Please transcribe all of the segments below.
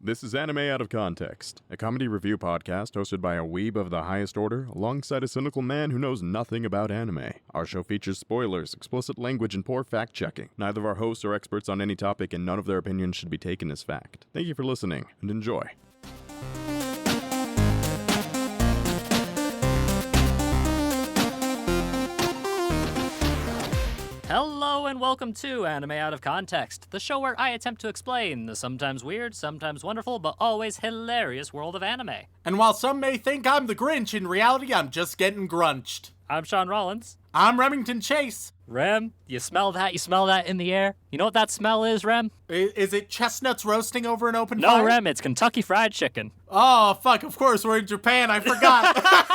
This is Anime Out of Context, a comedy review podcast hosted by a weeb of the highest order, alongside a cynical man who knows nothing about anime. Our show features spoilers, explicit language, and poor fact-checking. Neither of our hosts are experts on any topic, and none of their opinions should be taken as fact. Thank you for listening, and enjoy. Hello and welcome to Anime Out of Context, the show where I attempt to explain the sometimes weird, sometimes wonderful, but always hilarious world of anime. And while some may think I'm the Grinch, in reality I'm just getting grunched. I'm Sean Rollins. I'm Remington Chase. Rem, you smell that? You smell that in the air? You know what that smell is, Rem? Is it chestnuts roasting over an open fire? No, Rem, it's Kentucky Fried Chicken. Oh, fuck, of course, we're in Japan, I forgot.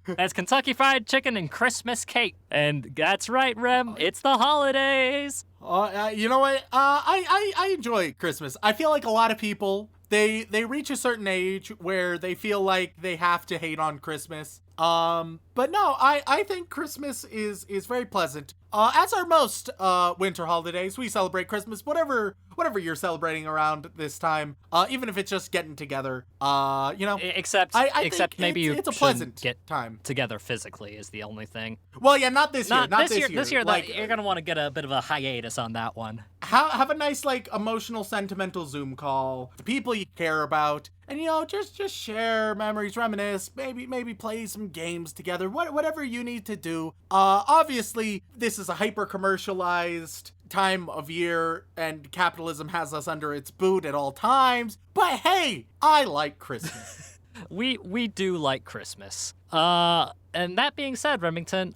That's Kentucky Fried Chicken and Christmas cake. And that's right, Rem, it's the holidays. You know what? I enjoy Christmas. I feel like a lot of people, they reach a certain age where they feel like they have to hate on Christmas. But no, I think Christmas is very pleasant. As are most winter holidays, we celebrate Christmas, whatever you're celebrating around this time, even if it's just getting together, you know. Except maybe it's a pleasant get time together physically is the only thing. Well, yeah, not this year. This year, like, you're gonna want to get a bit of a hiatus on that one. Have a nice, like, emotional, sentimental Zoom call, the people you care about, and, you know, just share memories, reminisce, maybe play some games together, whatever you need to do. Obviously, this is a hyper-commercialized time of year, and capitalism has us under its boot at all times, but hey, I like Christmas. We do like Christmas. And that being said, Remington,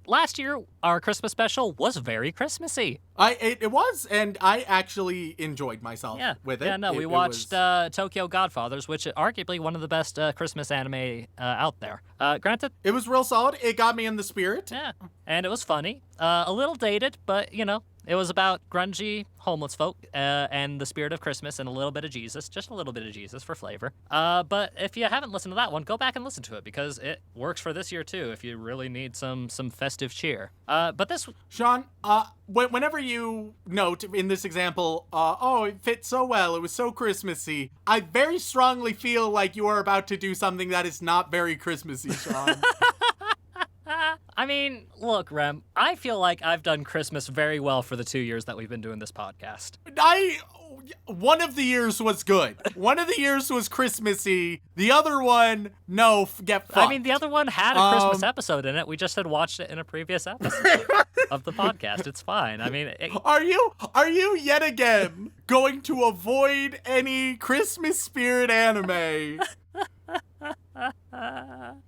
last year our Christmas special was very Christmassy. It was, and I actually enjoyed myself with it. Yeah, no, we watched Tokyo Godfathers, which is arguably one of the best Christmas anime out there. Granted, it was real solid. It got me in the spirit. Yeah, and it was funny. A little dated, but, you know, it was about grungy homeless folk and the spirit of Christmas and a little bit of Jesus, just a little bit of Jesus for flavor. But if you haven't listened to that one, go back and listen to it because it works for this year too if you really need some festive cheer. But this... Sean, whenever you note in this example, it fit so well, it was so Christmassy, I very strongly feel like you are about to do something that is not very Christmassy, Sean. I mean, look, Rem, I feel like I've done Christmas very well for the 2 years that we've been doing this podcast. One of the years was good. One of the years was Christmassy. The other one, no, get fucked. I mean, the other one had a Christmas episode in it. We just had watched it in a previous episode of the podcast. It's fine. I mean... Are you yet again going to avoid any Christmas spirit anime?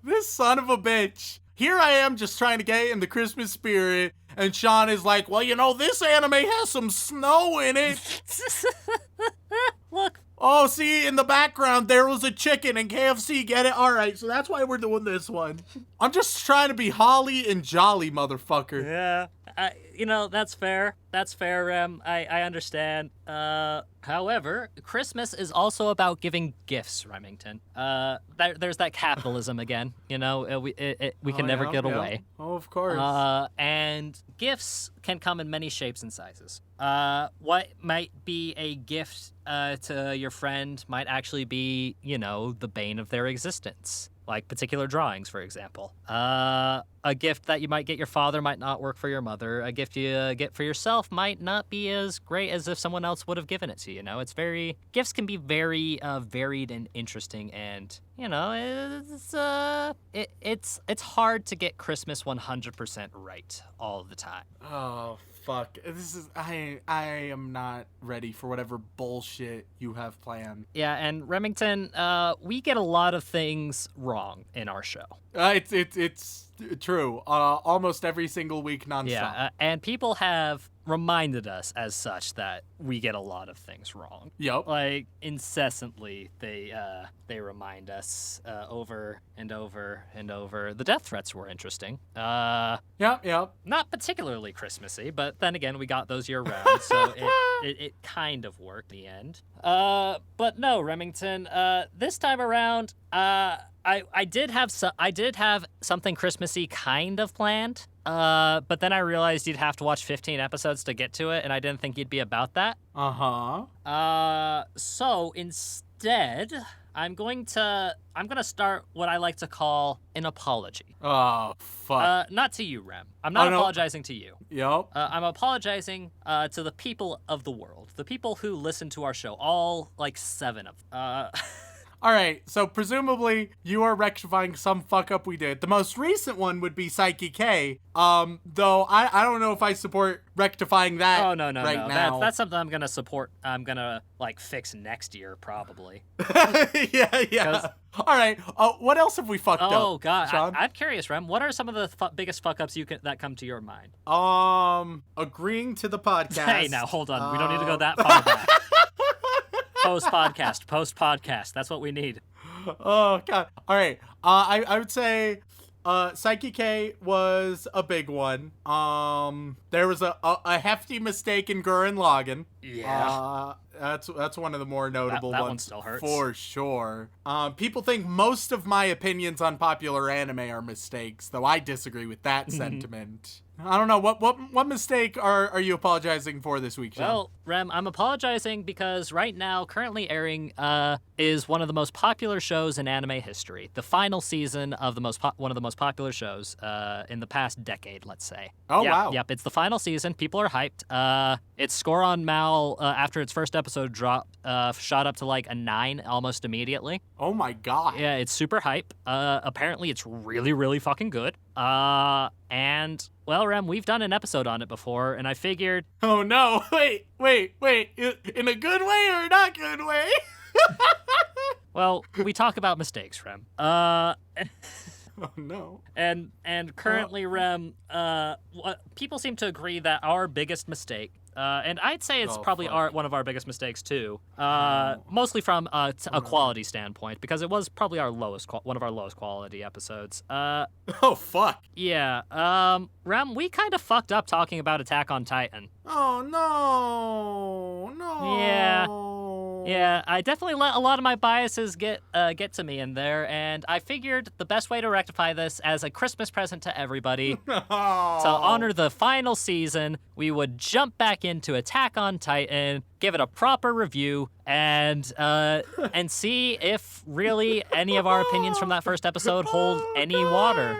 This son of a bitch. Here I am just trying to get in the Christmas spirit, and Sean is like, well, you know, this anime has some snow in it. Look. Oh, see, in the background, there was a chicken and KFC, get it? All right, so that's why we're doing this one. I'm just trying to be holly and jolly, motherfucker. Yeah. You know, that's fair. That's fair, Rem. I understand. However, Christmas is also about giving gifts, Remington. There's that capitalism again. You know, we can never get away. Oh, of course. And gifts can come in many shapes and sizes. What might be a gift to your friend might actually be, you know, the bane of their existence. Like particular drawings, for example. A gift that you might get your father might not work for your mother. A gift you get for yourself might not be as great as if someone else would have given it to you. You know, gifts can be very varied and interesting, and you know, it's hard to get Christmas 100% right all the time. Oh fuck! I am not ready for whatever bullshit you have planned. Yeah, and Remington, we get a lot of things wrong in our show. It's true. Almost every single week, nonstop. Yeah, and people have reminded us as such that we get a lot of things wrong. Yep. Like incessantly, they remind us over and over and over. The death threats were interesting. Yep. Not particularly Christmassy, but then again, we got those year round, so it kind of worked in the end. But no, Remington. This time around, I did have something Christmassy kind of planned. but then I realized you'd have to watch 15 episodes to get to it, and I didn't think you'd be about that. So instead, I'm gonna start what I like to call an apology. Oh, fuck. Not to you, Rem. I'm not apologizing to you. Yep. I'm apologizing to the people of the world, the people who listen to our show, all like 7 of them. All right, so presumably you are rectifying some fuck up we did. The most recent one would be Psyche K. Though I don't know if I support rectifying that. Oh no now. That's something I'm gonna support. I'm gonna like fix next year probably. yeah. All right. What else have we fucked up? Oh god, Sean? I'm curious, Rem. What are some of the biggest fuck ups that come to your mind? Agreeing to the podcast. Hey, now hold on. We don't need to go that far back. Post podcast. That's what we need. Oh god. All right. I would say Psyche K was a big one. There was a hefty mistake in Gurren Lagann. Yeah. That's one of the more notable that ones. one still hurts. For sure. People think most of my opinions on popular anime are mistakes, though I disagree with that sentiment. I don't know. What mistake are you apologizing for this week, Sean? Well, Rem, I'm apologizing because right now, currently airing, is one of the most popular shows in anime history. The final season of one of the most popular shows in the past decade, let's say. Oh, wow. Yep, it's the final season. People are hyped. Its score on Mal after its first episode dropped, shot up to like a 9 almost immediately. Oh my god. Yeah, it's super hype. Apparently, it's really, really fucking good. And, well, Rem, we've done an episode on it before, and I figured... Oh, no. Wait. In a good way or a not good way? Well, we talk about mistakes, Rem. Oh, no. And currently, Rem, people seem to agree that our biggest mistake, and I'd say it's probably one of our biggest mistakes too, mostly from a quality standpoint, because it was probably one of our lowest quality episodes. Oh, fuck. Yeah. Rem, we kind of fucked up talking about Attack on Titan. Oh, no. Yeah, I definitely let a lot of my biases get to me in there, and I figured the best way to rectify this as a Christmas present to everybody, to honor the final season, we would jump back into Attack on Titan, give it a proper review, and see if really any of our opinions from that first episode hold any water.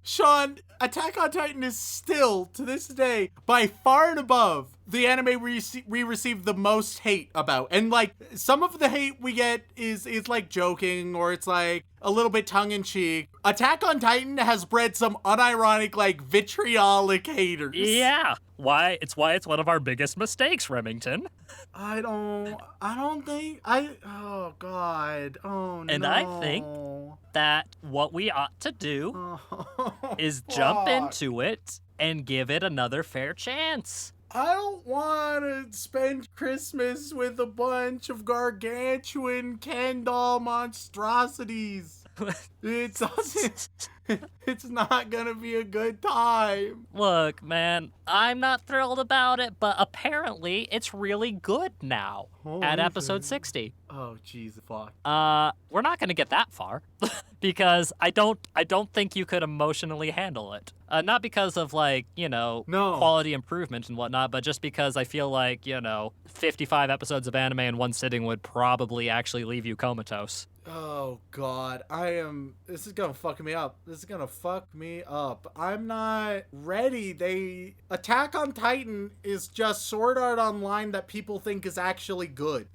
Sean, Attack on Titan is still, to this day, by far and above the anime we receive the most hate about. And, like, some of the hate we get is like, joking, or it's, like, a little bit tongue-in-cheek. Attack on Titan has bred some unironic, like, vitriolic haters. Yeah. It's why it's one of our biggest mistakes, Remington. Oh, God. Oh, no. And I think that what we ought to do is jump into it and give it another fair chance. I don't want to spend Christmas with a bunch of gargantuan Ken doll monstrosities. It's not gonna be a good time. Look, man, I'm not thrilled about it, but apparently it's really good now at episode 60. Oh, Jesus, fuck. We're not gonna get that far because I don't think you could emotionally handle it. Not because of quality improvement and whatnot, but just because I feel like 55 episodes of anime in one sitting would probably actually leave you comatose. Oh, God. This is gonna fuck me up. I'm not ready. Attack on Titan is just Sword Art Online that people think is actually good.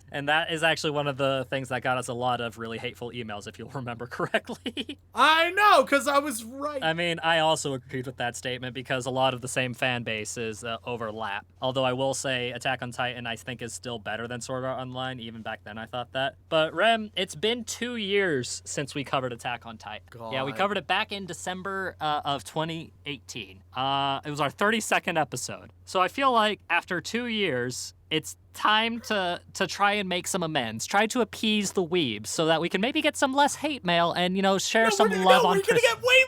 And that is actually one of the things that got us a lot of really hateful emails, if you'll remember correctly. I know, because I was right. I mean, I also agreed with that statement because a lot of the same fan bases overlap. Although I will say Attack on Titan, I think, is still better than Sword Art Online. Even back then, I thought that. But, Rem, it's been 2 years since we covered Attack on Titan. God. Yeah, we covered it back in December of 2018. It was our 32nd episode. So I feel like after 2 years, it's time to try and make some amends. Try to appease the weebs so that we can maybe get some less hate mail and, share some love on Christmas. We're gonna get way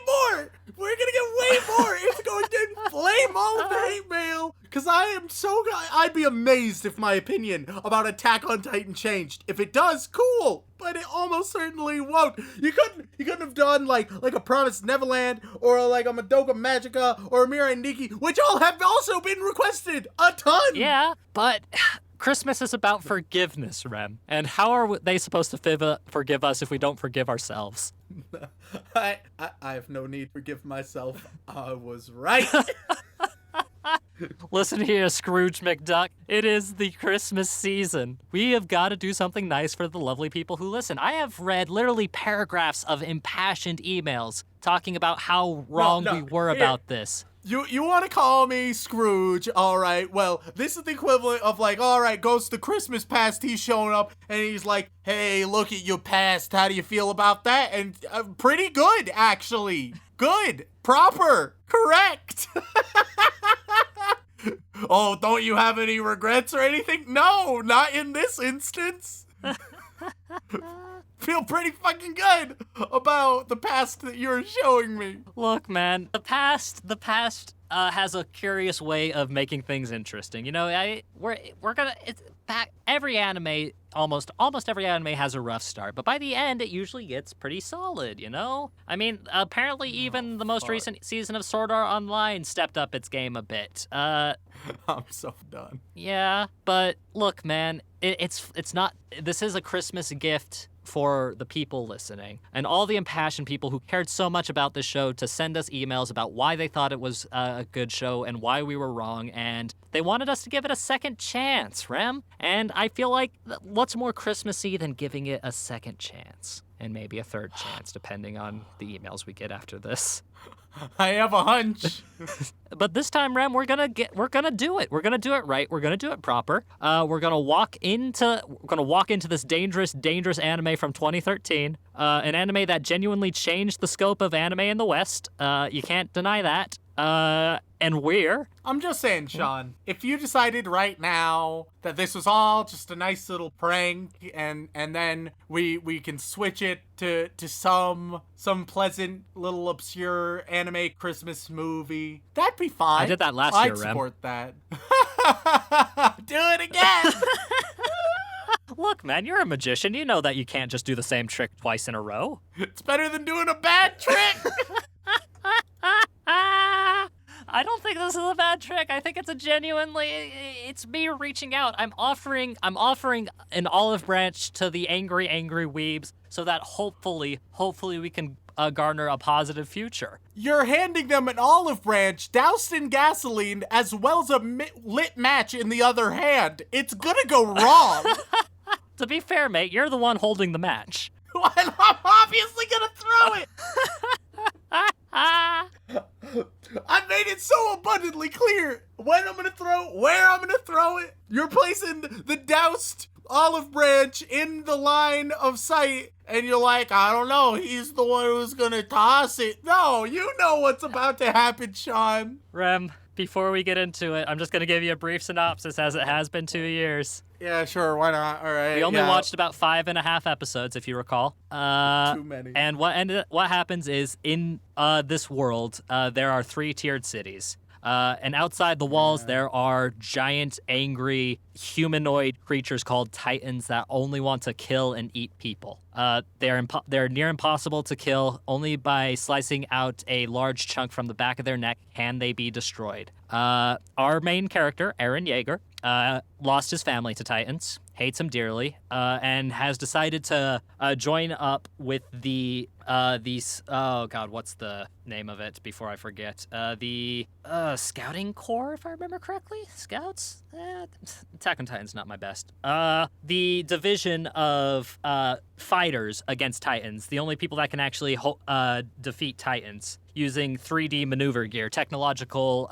more. It's going to inflame all of the hate mail. Because I'd be amazed if my opinion about Attack on Titan changed. If it does, cool. But it almost certainly won't. You couldn't have done like a Promised Neverland or like a Madoka Magica or a Mirai Nikki, which all have also been requested a ton. Yeah, but Christmas is about forgiveness, Rem. And how are they supposed to forgive us if we don't forgive ourselves? I have no need to forgive myself. I was right. Listen here, Scrooge McDuck. It is the Christmas season. We have got to do something nice for the lovely people who listen. I have read literally paragraphs of impassioned emails talking about how wrong we were about this. You want to call me Scrooge, all right? Well, this is the equivalent of like, all right, goes to Christmas past. He's showing up and he's like, hey, look at your past. How do you feel about that? And pretty good, actually. Good, proper, correct. Oh, don't you have any regrets or anything? No, not in this instance. Feel pretty fucking good about the past that you're showing me. Look, man, the past has a curious way of making things interesting. You know, every anime, almost every anime has a rough start, but by the end, it usually gets pretty solid, you know? I mean, apparently even the most recent season of Sword Art Online stepped up its game a bit. I'm so done. Yeah, but look, man, it's not, this is a Christmas gift for the people listening and all the impassioned people who cared so much about this show to send us emails about why they thought it was a good show and why we were wrong, and they wanted us to give it a second chance, Rem. And I feel like what's more Christmassy than giving it a second chance? And maybe a third chance, depending on the emails we get after this. I have a hunch. But this time, Rem, we're gonna do it. We're gonna do it right. We're gonna do it proper. We're gonna walk into this dangerous anime from 2013. An anime that genuinely changed the scope of anime in the West. You can't deny that. And I'm just saying, Sean, if you decided right now that this was all just a nice little prank and then we can switch it to some pleasant little obscure anime Christmas movie, that'd be fine. I did that last year, I'd Rem. support that. Do it again. Look, man, you're a magician. You know that you can't just do the same trick twice in a row. It's better than doing a bad trick. I don't think this is a bad trick. I think it's it's me reaching out. I'm offering an olive branch to the angry weebs so that hopefully we can garner a positive future. You're handing them an olive branch doused in gasoline as well as a lit match in the other hand. It's gonna go wrong. To be fair, mate, you're the one holding the match. And I'm obviously gonna throw it. I made it so abundantly clear when I'm gonna throw, where I'm gonna throw it. You're placing the doused olive branch in the line of sight, and you're like, I don't know, he's the one who's gonna toss it. No, you know what's about to happen, Sean. Rem, before we get into it, I'm just gonna give you a brief synopsis as it has been 2 years. Yeah, sure, why not? All right. We only watched about 5.5 episodes, if you recall. Too many. And what happens is in this world, there are 3-tiered cities. And outside the walls, there are giant, angry, humanoid creatures called Titans that only want to kill and eat people. They're near impossible to kill. Only by slicing out a large chunk from the back of their neck can they be destroyed. Our main character, Eren Yeager, lost his family to Titans, hates them dearly, and has decided to join up with these, oh god, what's the name of it before I forget? The Scouting Corps, if I remember correctly? Scouts? Attack on Titan's not my best. The division of fighters against Titans, the only people that can actually defeat Titans using 3D maneuver gear, technological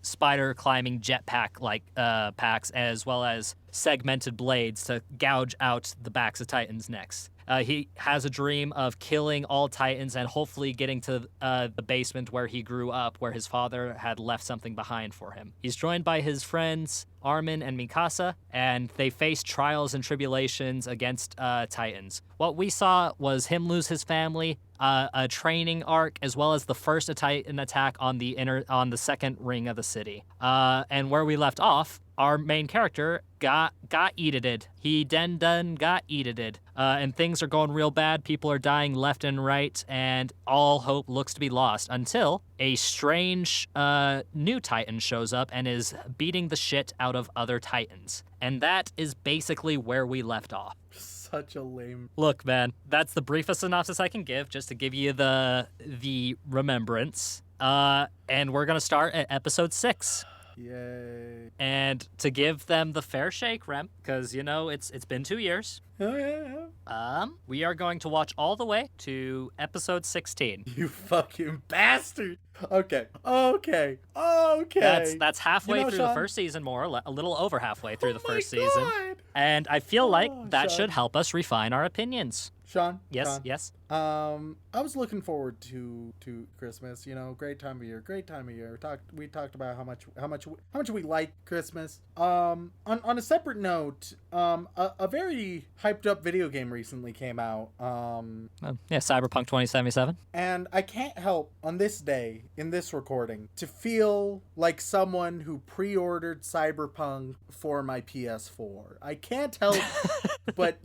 spider climbing jetpack like packs, as well as segmented blades to gouge out the backs of Titans' necks. He has a dream of killing all Titans and hopefully getting to the basement where he grew up, where his father had left something behind for him. He's joined by his friends Armin and Mikasa, and they face trials and tribulations against Titans. What we saw was him lose his family, a training arc, as well as the first Titan attack on the second ring of the city. And where we left off, our main character got eated. He done got eated. And things are going real bad. People are dying left and right, and all hope looks to be lost until a strange new Titan shows up and is beating the shit out of other Titans. And that is basically where we left off. Such a lame. Look, man, that's the briefest synopsis I can give, just to give you the remembrance. And we're gonna start at episode 6. Yay. And to give them the fair shake, Rem, because it's been 2 years. Oh yeah. We are going to watch all the way to episode 16. You fucking bastard. Okay. That's halfway through the first season, a little over halfway through the first season. And I feel like that should help us refine our opinions. Sean? Yes. I was looking forward to Christmas. Great time of year. We talked about how much we like Christmas. On a separate note, a very hyped up video game recently came out. Cyberpunk 2077. And I can't help on this day in this recording to feel like someone who pre-ordered Cyberpunk for my PS4. I can't help but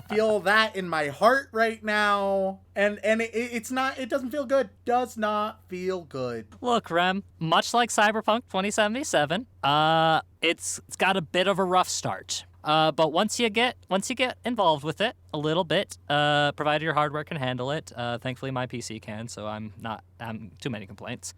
feel that in my heart right now. And it doesn't feel good. Does not feel good. Look, Rem, much like Cyberpunk 2077, it's got a bit of a rough start. But once you get involved with it a little bit, provided your hardware can handle it, thankfully my PC can, so I'm too many complaints.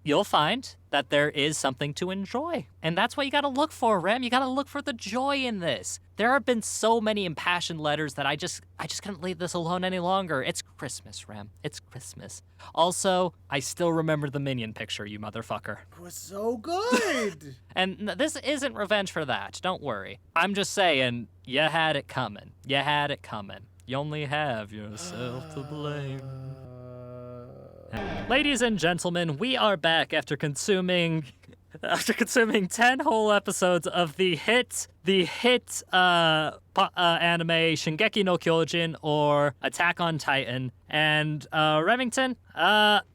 You'll find that there is something to enjoy, and that's what you gotta look for, Rem. You gotta look for the joy in this. There have been so many impassioned letters that I just couldn't leave this alone any longer. It's Christmas, Rem. It's Christmas. Also, I still remember the Minion picture, you motherfucker. It was so good. And this isn't revenge for that. Don't worry. I'm just saying, you had it coming. You only have yourself to blame. Ladies and gentlemen, we are back after consuming 10 whole episodes of the hit anime Shingeki no Kyojin, or Attack on Titan. And Remington,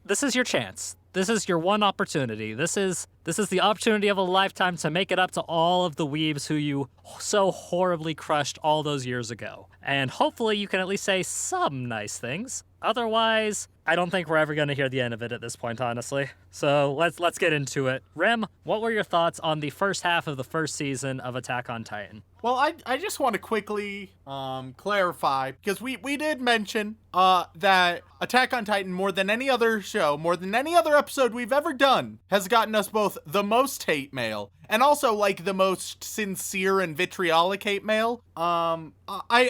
this is your chance. This is your one opportunity. This is the opportunity of a lifetime to make it up to all of the weebs who you so horribly crushed all those years ago. And hopefully you can at least say some nice things. Otherwise, I don't think we're ever going to hear the end of it at this point, honestly. So let's get into it. Rem, what were your thoughts on the first half of the first season of Attack on Titan? Well, I just want to quickly clarify, because we did mention that Attack on Titan, more than any other show, more than any other episode we've ever done, has gotten us both the most hate mail and also like the most sincere and vitriolic hate mail. I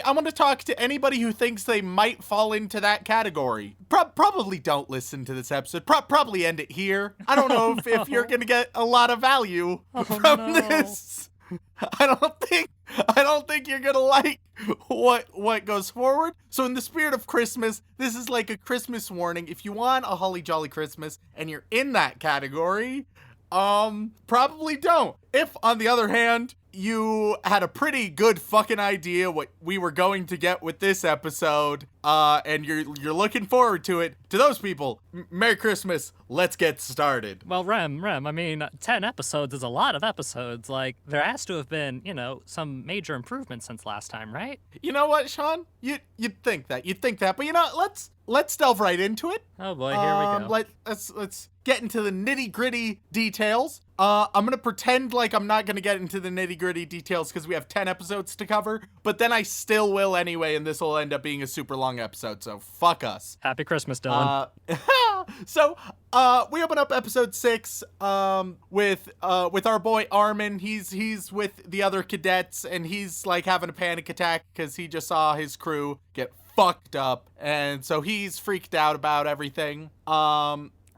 want to talk to anybody who thinks they might fall into that category. Probably don't listen to this episode. Probably end it here. I don't know if you're gonna get a lot of value from this. I don't think you're gonna like what goes forward. So in the spirit of Christmas, this is like a Christmas warning. If you want a holly jolly Christmas and you're in that category, probably don't. If, on the other hand, you had a pretty good fucking idea what we were going to get with this episode, and you're looking forward to it, to those people, Merry Christmas, let's get started. Well, Rem, I mean, 10 episodes is a lot of episodes. Like, there has to have been, some major improvements since last time, right? You know what, Sean? You'd think that, but let's delve right into it. Oh boy, here we go. Let's get into the nitty-gritty details. I'm gonna pretend like I'm not gonna get into the nitty-gritty details because we have 10 episodes to cover, but then I still will anyway, and this will end up being a super long episode, so fuck us. Happy Christmas, Dylan. So, we open up episode 6, with our boy Armin. He's with the other cadets, and he's like having a panic attack because he just saw his crew get fucked up, and so he's freaked out about everything.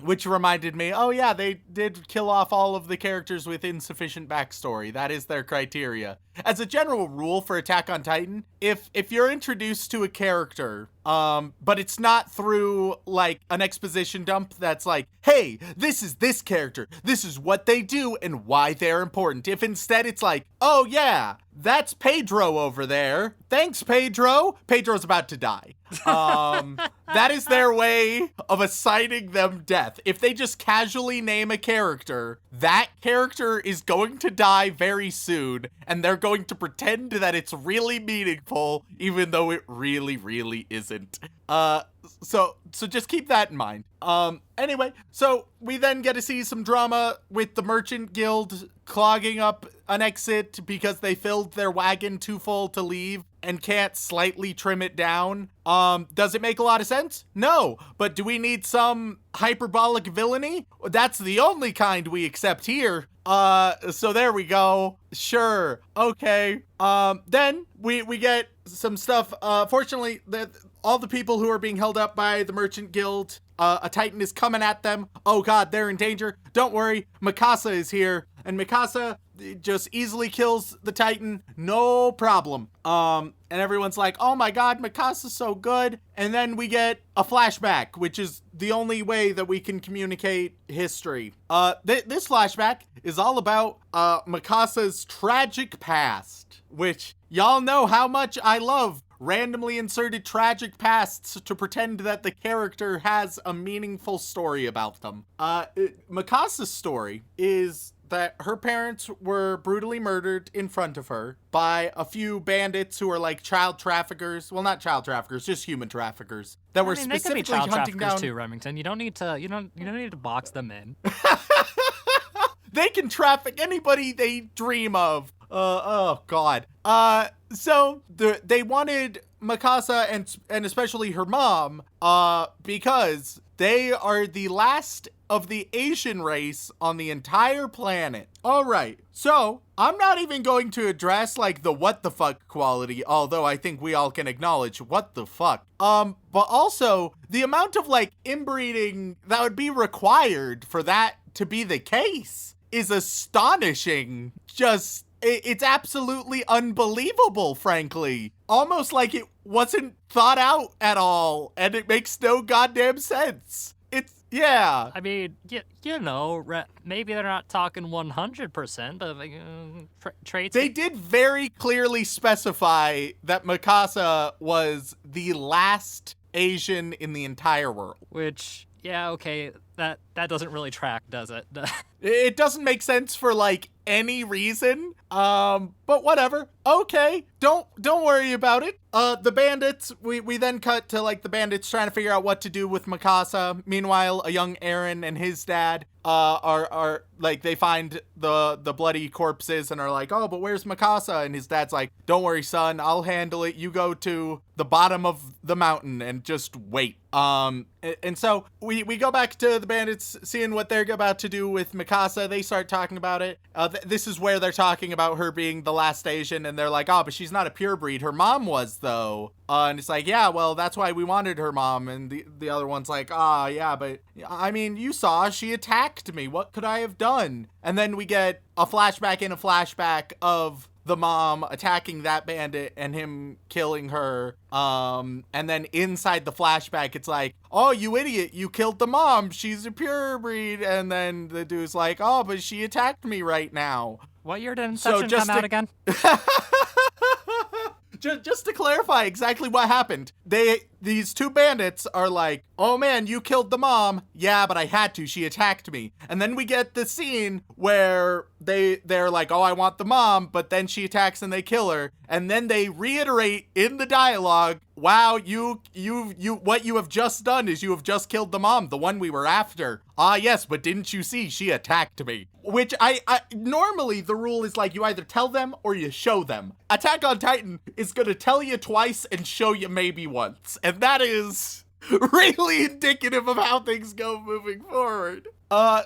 Which reminded me, oh yeah, they did kill off all of the characters with insufficient backstory. That is their criteria. As a general rule for Attack on Titan, if you're introduced to a character But it's not through like an exposition dump that's like, hey, this is this character, this is what they do and why they're important. If instead it's like, oh yeah, that's Pedro over there. Thanks, Pedro. Pedro's about to die. That is their way of assigning them death. If they just casually name a character, that character is going to die very soon, and they're going to pretend that it's really meaningful, even though it really, really isn't. So just keep that in mind. Anyway, so we then get to see some drama with the Merchant Guild clogging up an exit because they filled their wagon too full to leave and can't slightly trim it down. Does it make a lot of sense? No. But do we need some hyperbolic villainy? That's the only kind we accept here. So there we go. Sure. Okay. Then we get some stuff. Fortunately, all the people who are being held up by the Merchant Guild, a Titan is coming at them. Oh god, they're in danger. Don't worry, Mikasa is here. And Mikasa just easily kills the Titan, no problem. And everyone's like, oh my god, Mikasa's so good. And then we get a flashback, which is the only way that we can communicate history. This flashback is all about Mikasa's tragic past, which y'all know how much I love randomly inserted tragic pasts to pretend that the character has a meaningful story about them. Mikasa's story is that her parents were brutally murdered in front of her by a few bandits who are like child traffickers. Well, not child traffickers, just human traffickers that were specifically they could be child hunting traffickers down. too, Remington. You don't need to box them in. They can traffic anybody they dream of. Oh god. So they wanted Mikasa and especially her mom, because they are the last of the Asian race on the entire planet. All right. So I'm not even going to address like the what the fuck quality, although I think we all can acknowledge what the fuck. But also the amount of like inbreeding that would be required for that to be the case is astonishing. Just it's absolutely unbelievable, frankly. Almost like it wasn't thought out at all, and it makes no goddamn sense. Yeah. I mean, you know, maybe they're not talking 100% of traits. They did very clearly specify that Mikasa was the last Asian in the entire world. Which, yeah, okay, that doesn't really track, does it? It doesn't make sense for, like, any reason. But whatever. Okay, don't worry about it. The bandits, we then cut to, like, the bandits trying to figure out what to do with Mikasa. Meanwhile, a young Eren and his dad are like, they find the bloody corpses and are like, oh, but where's Mikasa? And his dad's like, don't worry, son, I'll handle it. You go to the bottom of the mountain and just wait. And so we go back to the bandits, seeing what they're about to do with Mikasa. They start talking about it. This is where they're talking about her being the last Asian, and they're like, oh, but she's not a purebred. Her mom was, though. And it's like, yeah, well, that's why we wanted her mom. And the other one's like, yeah, but I mean, you saw, she attacked me. What could I have done? And then we get a flashback of the mom attacking that bandit and him killing her. And then inside the flashback, it's like, oh, you idiot, you killed the mom. She's a purebred. And then the dude's like, oh, but she attacked me right now. What year did Inception come out again? Just to clarify exactly what happened, these two bandits are like, oh man, you killed the mom. Yeah, but I had to. She attacked me. And then we get the scene where they're like, oh, I want the mom, but then she attacks and they kill her. And then they reiterate in the dialogue, wow, you what you have just done is you have just killed the mom, the one we were after. Ah, yes, but didn't you see? She attacked me. Which I normally the rule is like you either tell them or you show them. Attack on Titan is gonna tell you twice and show you maybe once. And that is really indicative of how things go moving forward.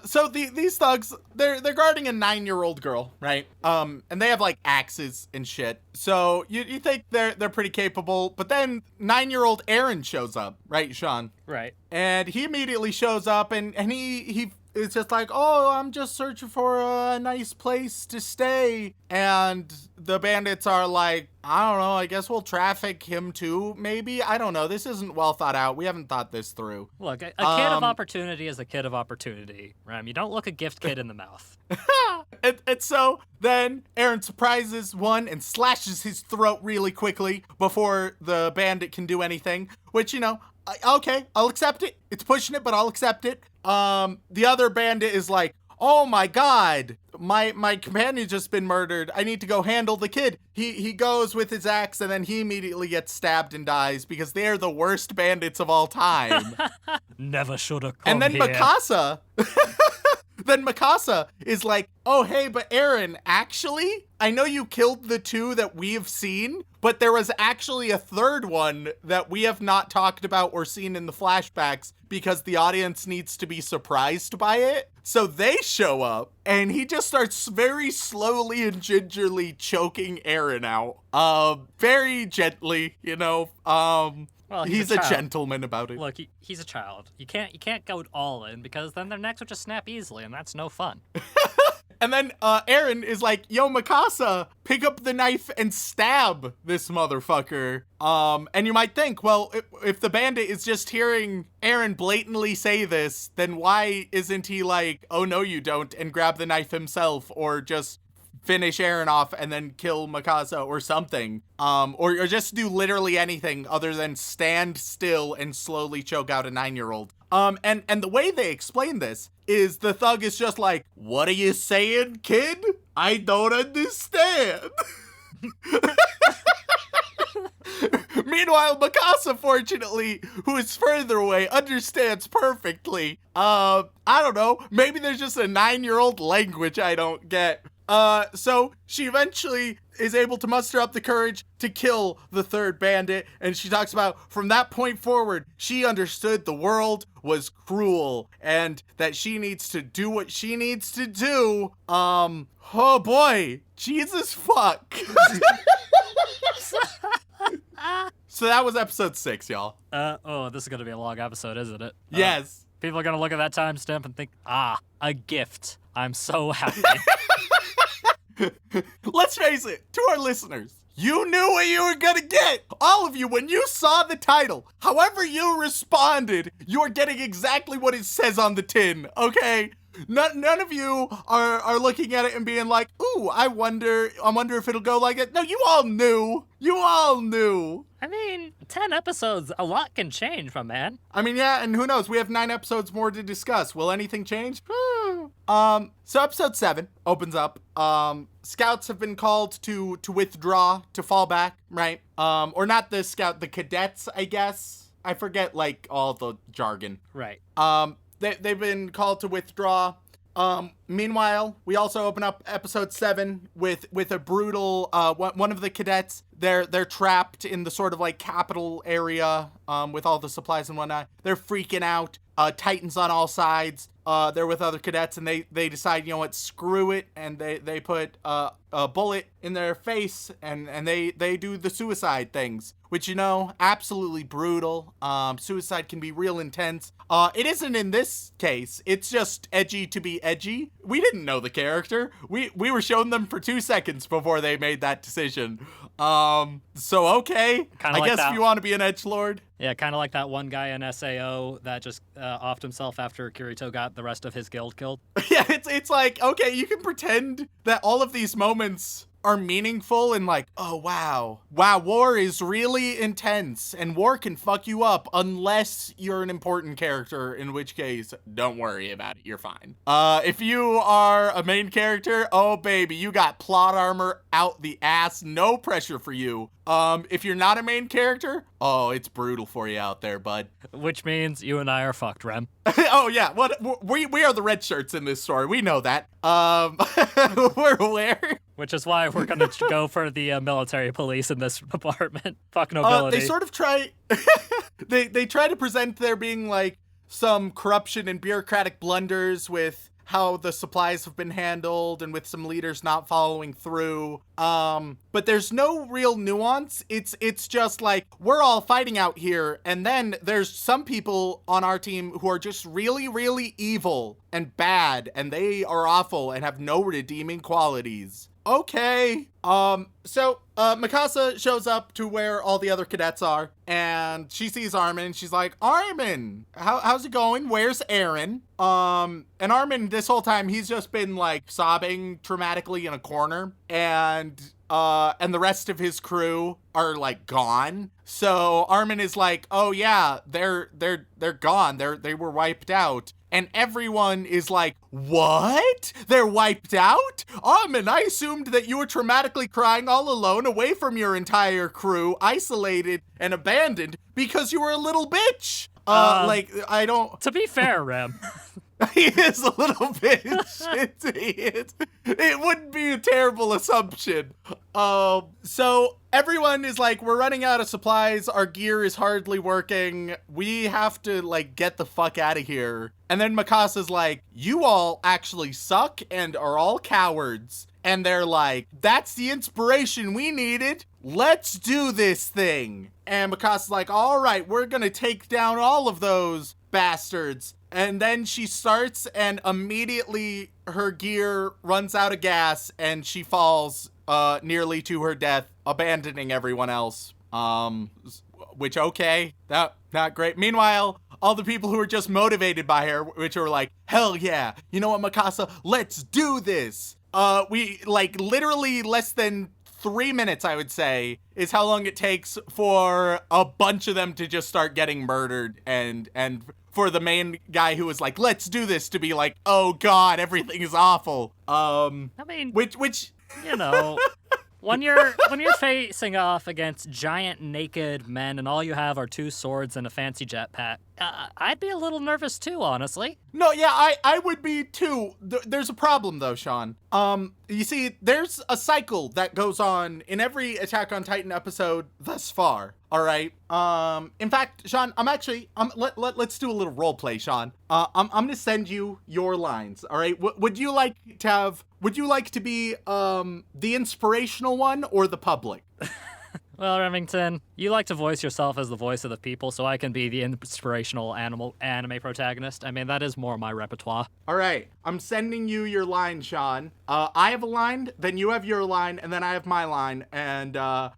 So these thugs, they're guarding a 9-year-old girl, right? And they have like axes and shit. So you think they're pretty capable, but then 9-year-old Eren shows up, right, Sean? Right. And he immediately shows up and he is just like, oh, I'm just searching for a nice place to stay. And the bandits are like, I don't know. I guess we'll traffic him too, maybe? I don't know. This isn't well thought out. We haven't thought this through. Look, a kid of opportunity is a kid of opportunity, Rem. You don't look a gift kid in the mouth. And so then Aaron surprises one and slashes his throat really quickly before the bandit can do anything, which, okay, I'll accept it. It's pushing it, but I'll accept it. The other bandit is like, oh my God, my companion's just been murdered. I need to go handle the kid. He goes with his axe and then he immediately gets stabbed and dies because they're the worst bandits of all time. Never should have come And then here. Mikasa is like, oh, hey, but Aaron, actually, I know you killed the two that we've seen, but there was actually a third one that we have not talked about or seen in the flashbacks because the audience needs to be surprised by it. So they show up and he just starts very slowly and gingerly choking Aaron out. Very gently, Well, he's a gentleman about it. Look, he's a child. You can't go all in because then their necks would just snap easily, and that's no fun. And then Aaron is like, yo, Mikasa, pick up the knife and stab this motherfucker. And you might think, well, if the bandit is just hearing Aaron blatantly say this, then why isn't he like, oh, no, you don't, and grab the knife himself, or just finish Aaron off and then kill Mikasa or something, or just do literally anything other than stand still and slowly choke out a 9-year-old. And the way they explain this is the thug is just like, what are you saying, kid? I don't understand. Meanwhile, Mikasa, fortunately, who is further away, understands perfectly. I don't know, maybe there's just a 9-year-old language I don't get. So she eventually is able to muster up the courage to kill the third bandit, and she talks about from that point forward, she understood the world was cruel and that she needs to do what she needs to do. Oh boy, Jesus fuck. So that was episode 6, y'all. This is gonna be a long episode, isn't it? Yes. People are gonna look at that timestamp and think, a gift. I'm so happy. Let's face it, to our listeners, you knew what you were gonna get. All of you, when you saw the title, however you responded, you're getting exactly what it says on the tin, okay? None of you are looking at it and being like, ooh, I wonder if it'll go like it. No, you all knew. You all knew. I mean, 10 episodes, a lot can change, my man. I mean, yeah, and who knows? We have 9 episodes more to discuss. Will anything change? So episode 7 opens up. Scouts have been called to withdraw, to fall back, right? Or not the the cadets, I guess. I forget, all the jargon. Right. They've been called to withdraw. Meanwhile, we also open up episode 7 with a brutal, one of the cadets. They're trapped in the sort of capital area, with all the supplies and whatnot. They're freaking out. Titans on all sides. They're with other cadets and they decide, you know what, screw it. And they put, a bullet in their face and they do the suicide things, which, absolutely brutal. Suicide can be real intense. It isn't in this case. It's just edgy to be edgy. We didn't know the character. We were shown them for 2 seconds before they made that decision. So okay. I guess if you want to be an edgelord. Yeah, kind of like that one guy in SAO that just offed himself after Kirito got the rest of his guild killed. Yeah, it's like, okay, you can pretend that all of these moments are meaningful and oh, wow, war is really intense and war can fuck you up unless you're an important character, in which case, don't worry about it, you're fine. If you are a main character, oh baby, you got plot armor out the ass, no pressure for you. If you're not a main character, oh, it's brutal for you out there, bud. Which means you and I are fucked, Rem. Oh yeah, we are the red shirts in this story. We know that. We're aware. Which is why we're gonna go for the military police in this department. Fuck nobility. They sort of try. they try to present there being some corruption and bureaucratic blunders with how the supplies have been handled and with some leaders not following through. But there's no real nuance. It's just we're all fighting out here, and then there's some people on our team who are just really, really evil and bad, and they are awful and have no redeeming qualities. okay. So Mikasa shows up to where all the other cadets are, and she sees Armin, and she's like, Armin, how's it going? Where's Aaron? And Armin, this whole time, he's just been, like, sobbing traumatically in a corner, and the rest of his crew are, like, gone. So Armin is like, oh yeah, they're gone. They were wiped out. And everyone is like, what? They're wiped out? Armin, I assumed that you were traumatically crying all alone away from your entire crew, isolated and abandoned because you were a little bitch. I don't... To be fair, Rem. He is a little bitch. It wouldn't be a terrible assumption. So everyone is like, we're running out of supplies. Our gear is hardly working. We have to, like, get the fuck out of here. And then Mikasa's like, you all actually suck and are all cowards. And they're like, that's the inspiration we needed. Let's do this thing. And Mikasa's like, all right, we're gonna take down all of those bastards. And then she starts, and immediately her gear runs out of gas, and she falls nearly to her death, abandoning everyone else. Which, okay, not great. Meanwhile, all the people who were just motivated by her, which were like, hell yeah, you know what, Mikasa, let's do this. We, like, literally less than 3 minutes, I would say, is how long it takes for a bunch of them to just start getting murdered, and for the main guy who was like, let's do this, to be like, oh god, everything is awful. I mean, which you know, when you're facing off against giant naked men and all you have are 2 swords and a fancy jetpack, I'd be a little nervous too, honestly. No, yeah, I would be too. There's a problem though, Sean. You see, there's a cycle that goes on in every Attack on Titan episode thus far. All right. In fact, Sean, let's do a little role play, Sean. I'm gonna send you your lines. All right. Would you like to be the inspirational one or the public? Well, Remington, you like to voice yourself as the voice of the people, so I can be the inspirational anime protagonist. I mean, that is more my repertoire. All right, I'm sending you your line, Sean. I have a line, then you have your line, and then I have my line, and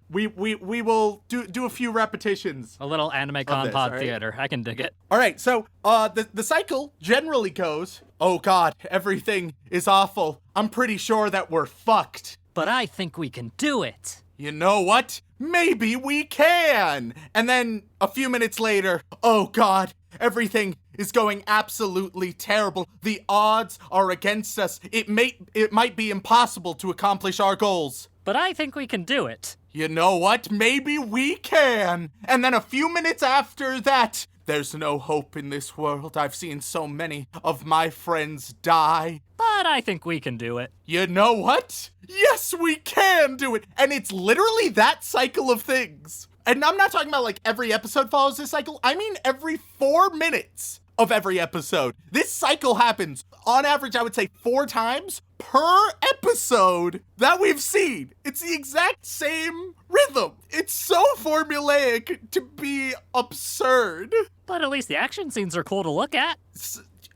we will do a few repetitions. A little anime con pod right? theater. I can dig it. All right, so the cycle generally goes, oh god, everything is awful. I'm pretty sure that we're fucked. But I think we can do it. You know what? Maybe we can! And then, a few minutes later, oh god, everything is going absolutely terrible. The odds are against us. It might be impossible to accomplish our goals. But I think we can do it. You know what? Maybe we can! And then a few minutes after that, there's no hope in this world. I've seen so many of my friends die. But I think we can do it. You know what? Yes, we can do it! And it's literally that cycle of things. And I'm not talking about like every episode follows this cycle. I mean every 4 minutes of every episode. This cycle happens, on average, I would say 4 times per episode that we've seen. It's the exact same rhythm. It's so formulaic to be absurd. But at least the action scenes are cool to look at.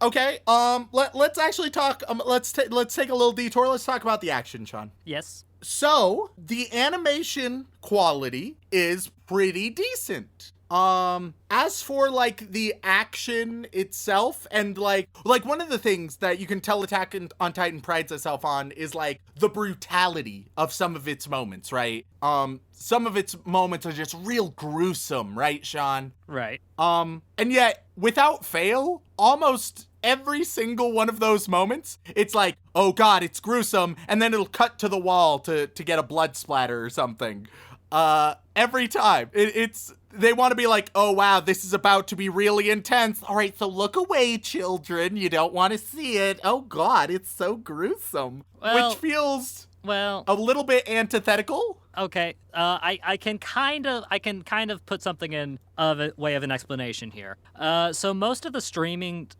Okay, let's actually talk, let's take a little detour. Let's talk about the action, Sean. Yes. So, the animation quality is pretty decent. As for, like, the action itself, and, like, one of the things that you can tell Attack on Titan prides itself on is, like, the brutality of some of its moments, right? Some of its moments are just real gruesome, right, Sean? Right. And yet, without fail, almost every single one of those moments, it's like, oh god, it's gruesome, and then it'll cut to the wall to get a blood splatter or something. Every time. They want to be like, oh wow, this is about to be really intense. All right, so look away, children. You don't want to see it. Oh god, it's so gruesome. Which feels a little bit antithetical. Okay, I can kind of put something in of a way of an explanation here. So most of the streamed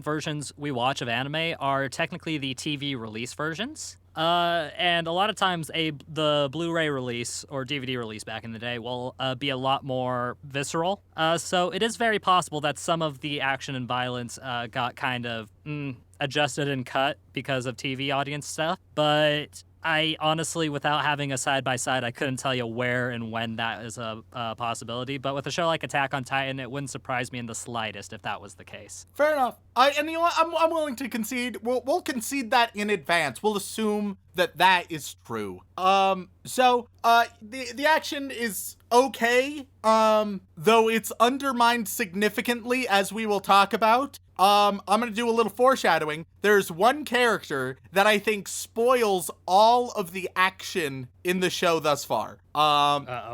versions we watch of anime are technically the TV release versions. And a lot of times the Blu-ray release or DVD release back in the day will be a lot more visceral. So it is very possible that some of the action and violence got kind of adjusted and cut because of TV audience stuff. But I honestly, without having a side-by-side, I couldn't tell you where and when that is a possibility. But with a show like Attack on Titan, it wouldn't surprise me in the slightest if that was the case. Fair enough. And you know what? I'm willing to concede. We'll concede that in advance. We'll assume that is true. So the action is okay. Though it's undermined significantly, as we will talk about. I'm gonna do a little foreshadowing. There's one character that I think spoils all of the action in the show thus far.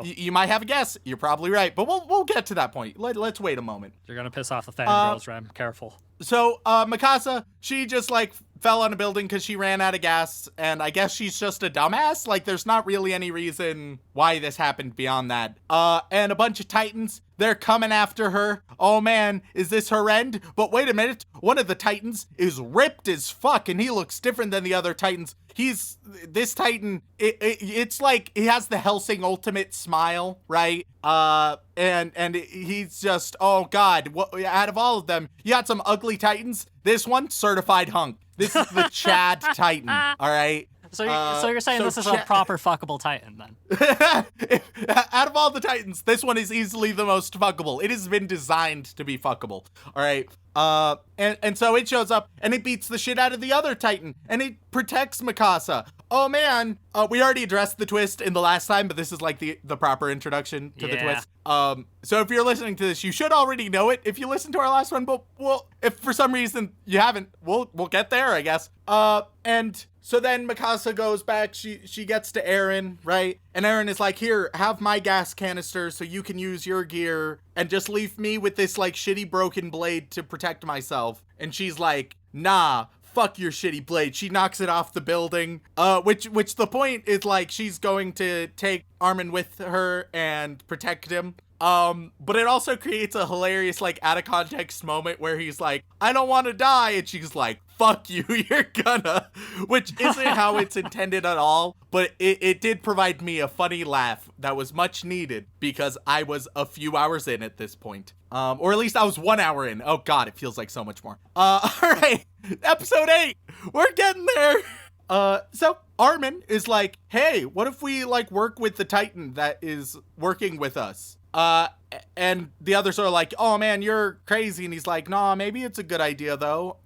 You might have a guess. You're probably right, but we'll get to that point. Let's wait a moment. You're gonna piss off the fangirls, Rem. Careful. So, Mikasa, she just, like, fell on a building because she ran out of gas, and I guess she's just a dumbass. Like, there's not really any reason why this happened beyond that. And a bunch of Titans, they're coming after her. Oh, man, is this her end? But wait a minute, one of the Titans is ripped as fuck, and he looks different than the other Titans. This Titan, it's like, he has the Hellsing ultimate smile, right? And he's just, oh God, out of all of them, you got some ugly Titans. This one, certified hunk. This is the Chad Titan, all right? So you're saying this is a proper fuckable Titan, then? Out of all the Titans, this one is easily the most fuckable. It has been designed to be fuckable, all right? And so it shows up, and it beats the shit out of the other Titan, and it protects Mikasa. Oh man, we already addressed the twist in the last time, but this is like the proper introduction to the twist. So if you're listening to this, you should already know it if you listened to our last one, but if for some reason you haven't, we'll get there, I guess. And so then Mikasa goes back, she gets to Eren, right? And Eren is like, here, have my gas canister so you can use your gear and just leave me with this like shitty broken blade to protect myself. And she's like, nah, fuck your shitty blade. She knocks it off the building, which the point is like she's going to take Armin with her and protect him. But it also creates a hilarious, like, out of context moment where he's like, I don't want to die. And she's like, fuck you, you're gonna, which isn't how it's intended at all. But it did provide me a funny laugh that was much needed because I was a few hours in at this point. Or at least I was 1 hour in. Oh God, it feels like so much more. All right, episode 8, we're getting there. So Armin is like, hey, what if we like work with the Titan that is working with us? And the others are like, oh man, you're crazy. And he's like, nah, maybe it's a good idea though.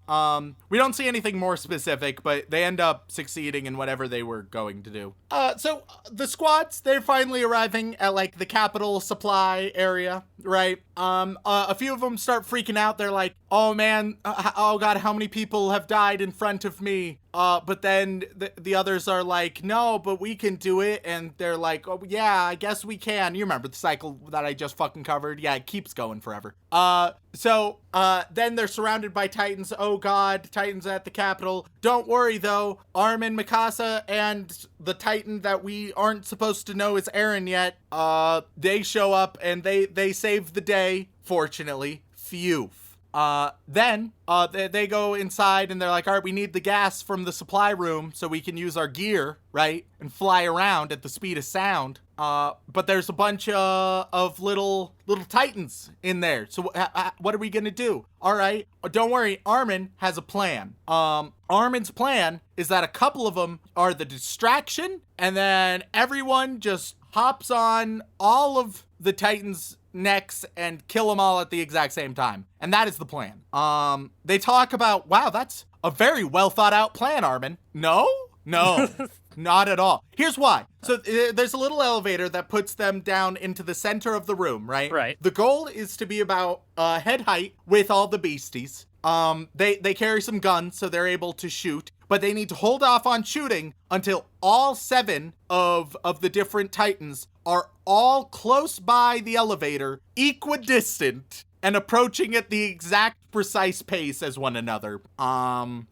We don't see anything more specific, but they end up succeeding in whatever they were going to do. So the squads, they're finally arriving at like the capital supply area, right? A few of them start freaking out. They're like, oh man, oh God, how many people have died in front of me? But then the others are like, no, but we can do it. And they're like, oh yeah, I guess we can. You remember the cycle that I just fucking covered? Yeah, it keeps going forever. So then they're surrounded by Titans. Oh God, Titans at the capital. Don't worry though, Armin, Mikasa, and the Titan that we aren't supposed to know is Eren yet, they show up and they save the day, fortunately. Phew. Then they go inside and they're like, all right, we need the gas from the supply room so we can use our gear, right? And fly around at the speed of sound. But there's a bunch of little Titans in there. So what are we gonna do? All right, don't worry, Armin has a plan. Armin's plan is that a couple of them are the distraction, and then everyone just hops on all of the Titans' necks and kill them all at the exact same time. And that is the plan. They talk about, wow, that's a very well thought out plan, Armin. No, not at all. Here's why. So there's a little elevator that puts them down into the center of the room, right? Right. The goal is to be about head height with all the beasties. They carry some guns, so they're able to shoot, but they need to hold off on shooting until all 7 of the different Titans are all close by the elevator, equidistant, and approaching at the exact precise pace as one another.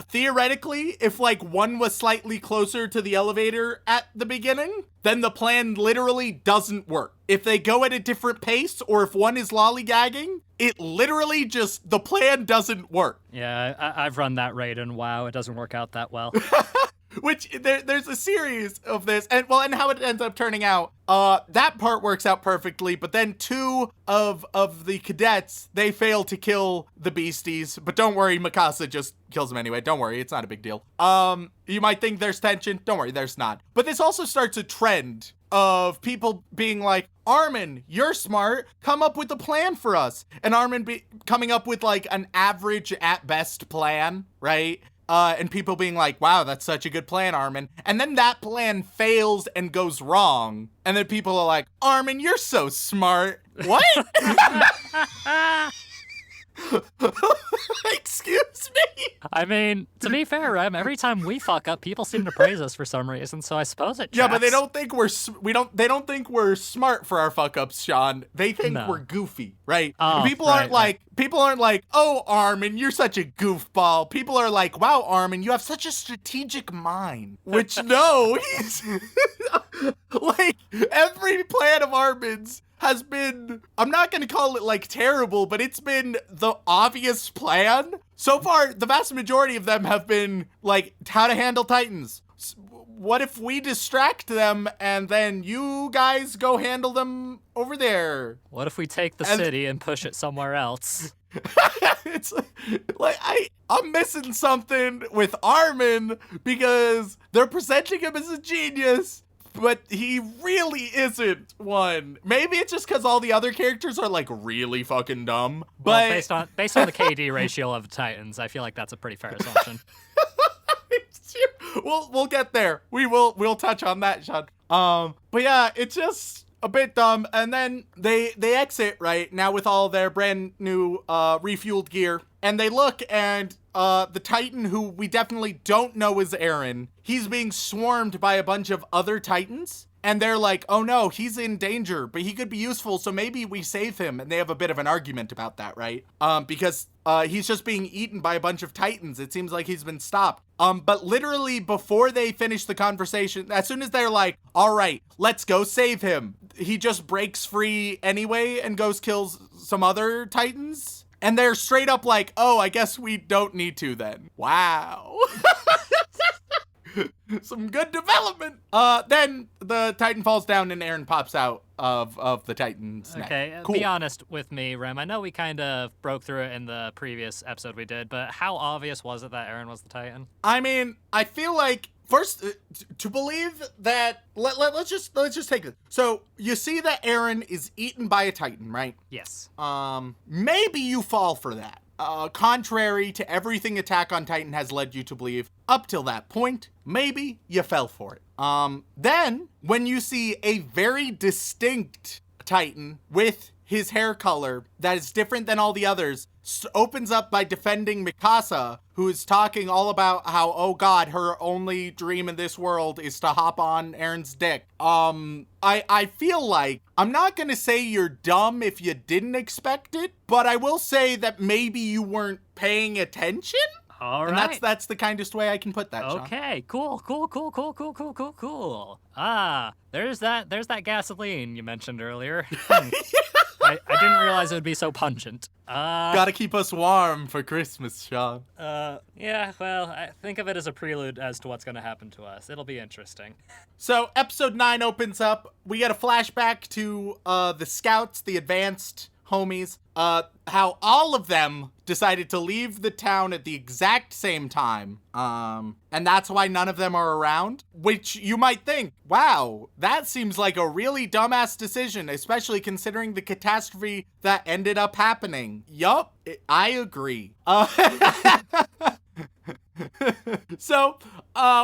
Theoretically, if like one was slightly closer to the elevator at the beginning, then the plan literally doesn't work. If they go at a different pace, or if one is lollygagging, it literally just, the plan doesn't work. Yeah, I've run that raid and wow, it doesn't work out that well. Which there's a series of this, and how it ends up turning out. That part works out perfectly, but then two of the cadets, they fail to kill the beasties. But don't worry, Mikasa just kills them anyway. Don't worry, it's not a big deal. You might think there's tension. Don't worry, there's not. But this also starts a trend of people being like, Armin, you're smart. Come up with a plan for us. And Armin coming up with like an average at best plan, right? And people being like, wow, that's such a good plan, Armin. And then that plan fails and goes wrong. And then people are like, Armin, you're so smart. What? Excuse me? I mean, to be fair, Rem, every time we fuck up, people seem to praise us for some reason, so I suppose it tracks. Yeah, but they don't think they don't think we're smart for our fuck ups, Sean. They think we're goofy, right? Oh, people aren't like, oh, Armin, you're such a goofball. People are like, wow, Armin, you have such a strategic mind. Which, no, he's like, every plan of Armin's has been, I'm not going to call it like terrible, but it's been the obvious plan. So far, the vast majority of them have been like how to handle Titans. What if we distract them and then you guys go handle them over there? What if we take the city and push it somewhere else? It's like I'm missing something with Armin because they're presenting him as a genius, but he really isn't one. Maybe it's just because all the other characters are like really fucking dumb. But well, based on the KD ratio of Titans, I feel like that's a pretty fair assumption. We'll get there. We'll touch on that, Sean. But yeah, it's just a bit dumb. And then they exit right now with all their brand new refueled gear, and they look, and the Titan, who we definitely don't know is Eren, he's being swarmed by a bunch of other Titans. And they're like, oh no, he's in danger, but he could be useful, so maybe we save him. And they have a bit of an argument about that, right? Because he's just being eaten by a bunch of Titans. It seems like he's been stopped. But literally before they finish the conversation, as soon as they're like, all right, let's go save him, he just breaks free anyway and goes kills some other Titans. And they're straight up like, oh, I guess we don't need to then. Wow. Some good development. Then the Titan falls down and Eren pops out of the Titan's neck. Okay, Cool. Be honest with me, Rem. I know we kind of broke through it in the previous episode we did, but how obvious was it that Eren was the Titan? I mean, I feel like first to believe that let's just take it. So you see that Eren is eaten by a Titan, right? Yes. Maybe you fall for that. Contrary to everything Attack on Titan has led you to believe up till that point, maybe you fell for it. Then when you see a very distinct Titan with his hair color that is different than all the others, opens up by defending Mikasa, who is talking all about how, oh god, her only dream in this world is to hop on Eren's dick. I feel like, I'm not gonna say you're dumb if you didn't expect it, but I will say that maybe you weren't paying attention? All and right. that's the kindest way I can put that, Sean. Okay, cool. Ah, there's that gasoline you mentioned earlier. I didn't realize it would be so pungent. Gotta keep us warm for Christmas, Sean. Yeah, well, I think of it as a prelude as to what's going to happen to us. It'll be interesting. So, episode 9 opens up. We get a flashback to the scouts, the advanced homies, how all of them decided to leave the town at the exact same time. And that's why none of them are around, which you might think, wow, that seems like a really dumbass decision, especially considering the catastrophe that ended up happening. Yup, I agree. So,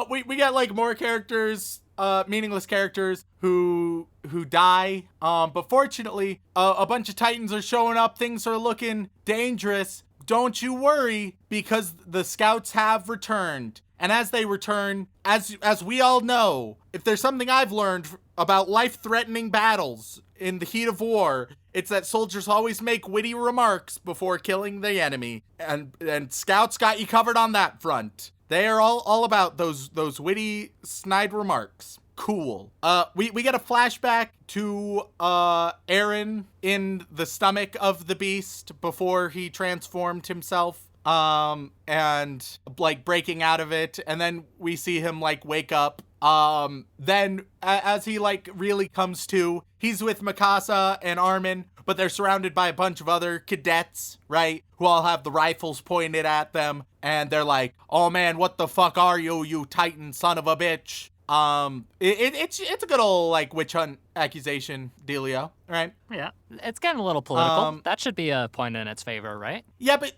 we get like more characters, meaningless characters who die. But fortunately, a bunch of Titans are showing up. Things are looking dangerous. Don't you worry, because the scouts have returned. And as they return, as we all know, if there's something I've learned about life-threatening battles in the heat of war, it's that soldiers always make witty remarks before killing the enemy. And scouts got you covered on that front. They are all about those witty, snide remarks. Cool. We get a flashback to Eren in the stomach of the beast before he transformed himself. and like breaking out of it, and then we see him like wake up. Then as he like really comes to, he's with Mikasa and Armin, but they're surrounded by a bunch of other cadets, right? Who all have the rifles pointed at them, and they're like, "Oh man, what the fuck are you, you Titan son of a bitch?" It's a good old like witch hunt accusation dealio, right? Yeah, it's getting a little political. That should be a point in its favor, right? Yeah, but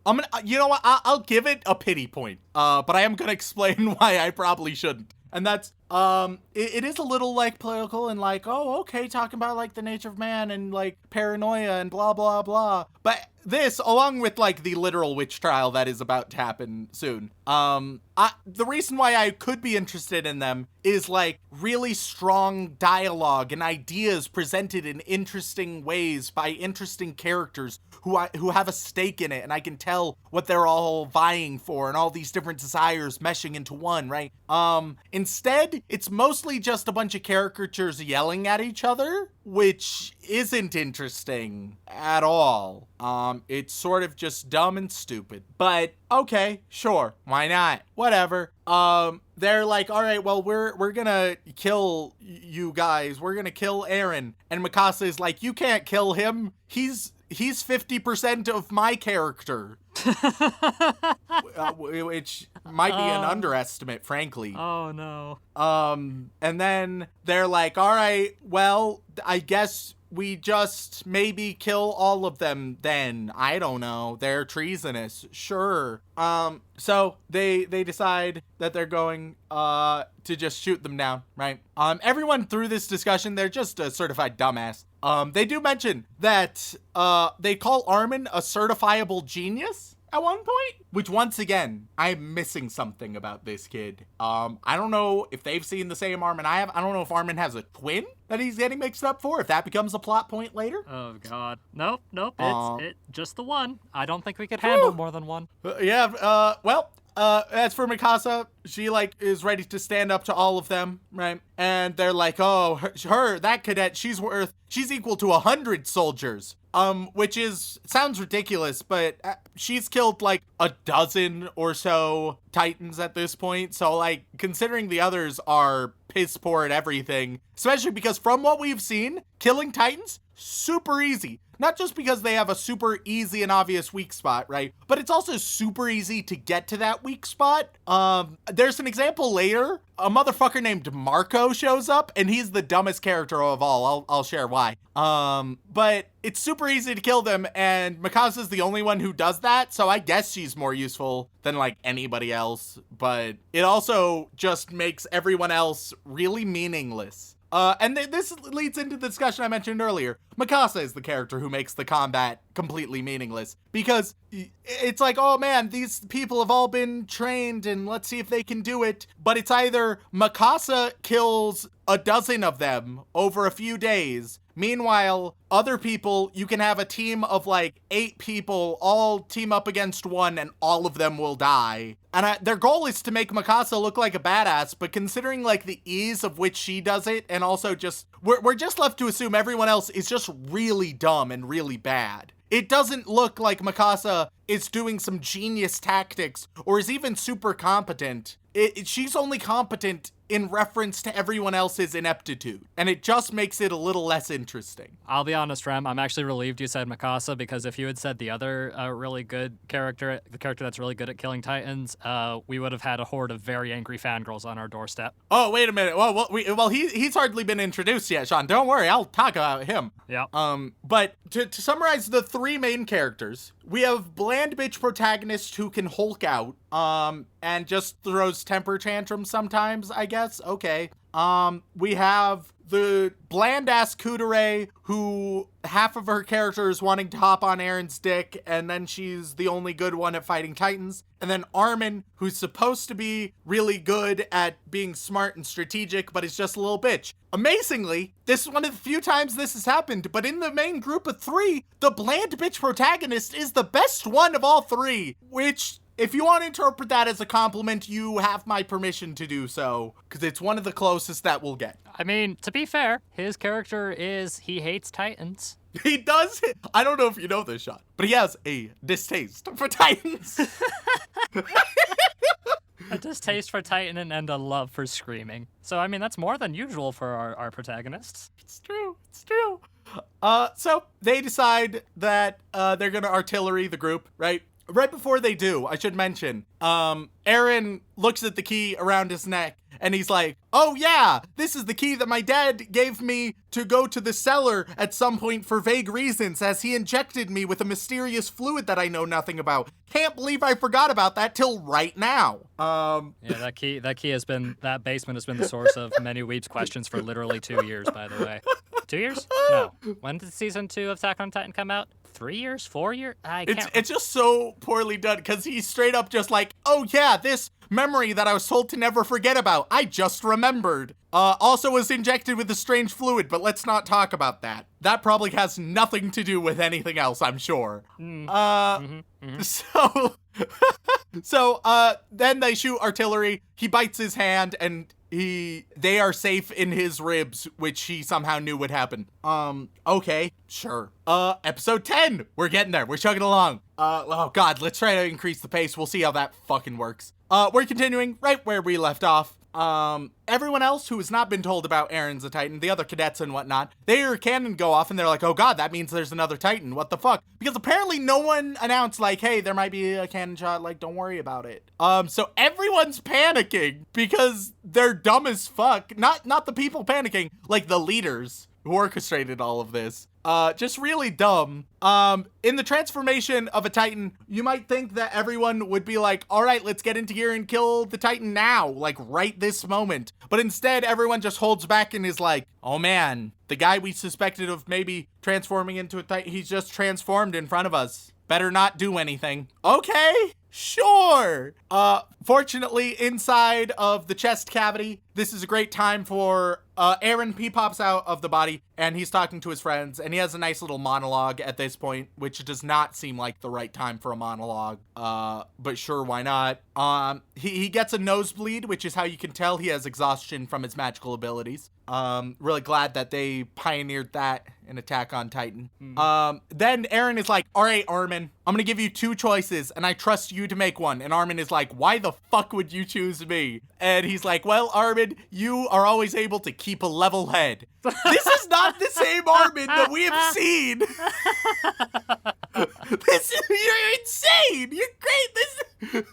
I'm gonna, you know what? I'll give it a pity point. But I am gonna explain why I probably shouldn't. And that's, it is a little like political and like, oh, okay, talking about like the nature of man and like paranoia and blah, blah, blah. But this, along with like the literal witch trial that is about to happen soon, the reason why I could be interested in them is like really strong dialogue and ideas presented in interesting ways by interesting characters who have a stake in it, and I can tell what they're all vying for and all these different desires meshing into one, right? Instead, it's mostly just a bunch of caricatures yelling at each other, which isn't interesting at all. It's sort of just dumb and stupid. But okay, sure, why not? Whatever. They're like, all right, well, we're gonna kill you guys. We're gonna kill Eren. And Mikasa is like, you can't kill him. He's 50% of my character. Which might be an underestimate, frankly. Oh, no. And then they're like, all right, well, I guess we just maybe kill all of them then. I don't know. They're treasonous. Sure. So they decide that they're going to just shoot them down, right? Everyone through this discussion, they're just a certified dumbass. They do mention that they call Armin a certifiable genius at one point, which once again, I'm missing something about this kid. I don't know if they've seen the same Armin I have. I don't know if Armin has a twin that he's getting mixed up for, if that becomes a plot point later. Oh, God. Nope. It's just the one. I don't think we could handle more than one. As for Mikasa, she, like, is ready to stand up to all of them, right? And they're like, oh, that cadet, she's equal to 100 soldiers. Which sounds ridiculous, but she's killed, like, a dozen or so Titans at this point. So, like, considering the others are piss poor at everything, especially because from what we've seen, killing Titans, super easy. Not just because they have a super easy and obvious weak spot, right? But it's also super easy to get to that weak spot. There's an example later. A motherfucker named Marco shows up, and he's the dumbest character of all. I'll share why. But it's super easy to kill them, and Mikasa's the only one who does that, so I guess she's more useful than, like, anybody else. But it also just makes everyone else really meaningless. And this leads into the discussion I mentioned earlier. Mikasa is the character who makes the combat completely meaningless, because it's like, oh man, these people have all been trained and let's see if they can do it. But it's either Mikasa kills a dozen of them over a few days. Meanwhile, other people, you can have a team of like 8 people all team up against one and all of them will die. And their goal is to make Mikasa look like a badass, but considering like the ease of which she does it, and also just, we're just left to assume everyone else is just really dumb and really bad. It doesn't look like Mikasa is doing some genius tactics or is even super competent. She's only competent in reference to everyone else's ineptitude, and it just makes it a little less interesting. I'll be honest, Rem, I'm actually relieved you said Mikasa, because if you had said the other really good character, the character that's really good at killing Titans, we would have had a horde of very angry fangirls on our doorstep. Oh, wait a minute. Well, he's hardly been introduced yet, Sean. Don't worry, I'll talk about him. Yeah. But to summarize the 3 main characters, we have bland bitch protagonist who can Hulk out, and just throws temper tantrums sometimes, I guess. Okay. We have the bland-ass Kudere, who half of her character is wanting to hop on Eren's dick, and then she's the only good one at fighting Titans. And then Armin, who's supposed to be really good at being smart and strategic, but is just a little bitch. Amazingly, this is one of the few times this has happened, but in the main group of 3, the bland bitch protagonist is the best one of all 3, which if you want to interpret that as a compliment, you have my permission to do so, because it's one of the closest that we'll get. I mean, to be fair, his character he hates Titans. He does. I don't know if you know this, Sean, but he has a distaste for Titans. A distaste for Titan and a love for screaming. So, I mean, that's more than usual for our protagonists. It's true. So they decide that they're gonna artillery the group, right? Right before they do, I should mention, Aaron looks at the key around his neck and he's like, oh yeah, this is the key that my dad gave me to go to the cellar at some point for vague reasons, as he injected me with a mysterious fluid that I know nothing about. Can't believe I forgot about that till right now. Yeah, that basement has been the source of many Weeb's questions for literally 2 years, by the way. 2 years? No. When did season 2 of Attack on Titan come out? 3 years? 4 years? It's just so poorly done, because he's straight up just like, oh yeah, this memory that I was told to never forget about, I just remembered. Also was injected with a strange fluid, but let's not talk about that. That probably has nothing to do with anything else, I'm sure. So then they shoot artillery. He bites his hand, and they are safe in his ribs, which he somehow knew would happen. Okay, sure. Episode 10. We're getting there. We're chugging along. Oh god, let's try to increase the pace. We'll see how that fucking works. We're continuing right where we left off. Everyone else who has not been told about Aaron's a Titan, the other cadets and whatnot, they hear a cannon go off and they're like, oh god, that means there's another Titan. What the fuck? Because apparently no one announced like, hey, there might be a cannon shot, like, don't worry about it. So everyone's panicking because they're dumb as fuck. Not the people panicking, like the leaders who orchestrated all of this. Just really dumb. In the transformation of a Titan, you might think that everyone would be like, all right, let's get into here and kill the Titan now, like right this moment. But instead, everyone just holds back and is like, oh man, the guy we suspected of maybe transforming into a Titan, he's just transformed in front of us. Better not do anything. Okay, sure. Fortunately, inside of the chest cavity, this is a great time for Aaron. He pops out of the body and he's talking to his friends, and he has a nice little monologue at this point, which does not seem like the right time for a monologue. But sure, why not? He gets a nosebleed, which is how you can tell he has exhaustion from his magical abilities. Really glad that they pioneered that in Attack on Titan. Then Aaron is like, all right, Armin, I'm gonna give you two choices and I trust you to make one. And Armin is like, why the fuck would you choose me? And he's like, well, Armin, you are always able to keep a level head. This is not the same Armin that we have seen. You're insane. You're great.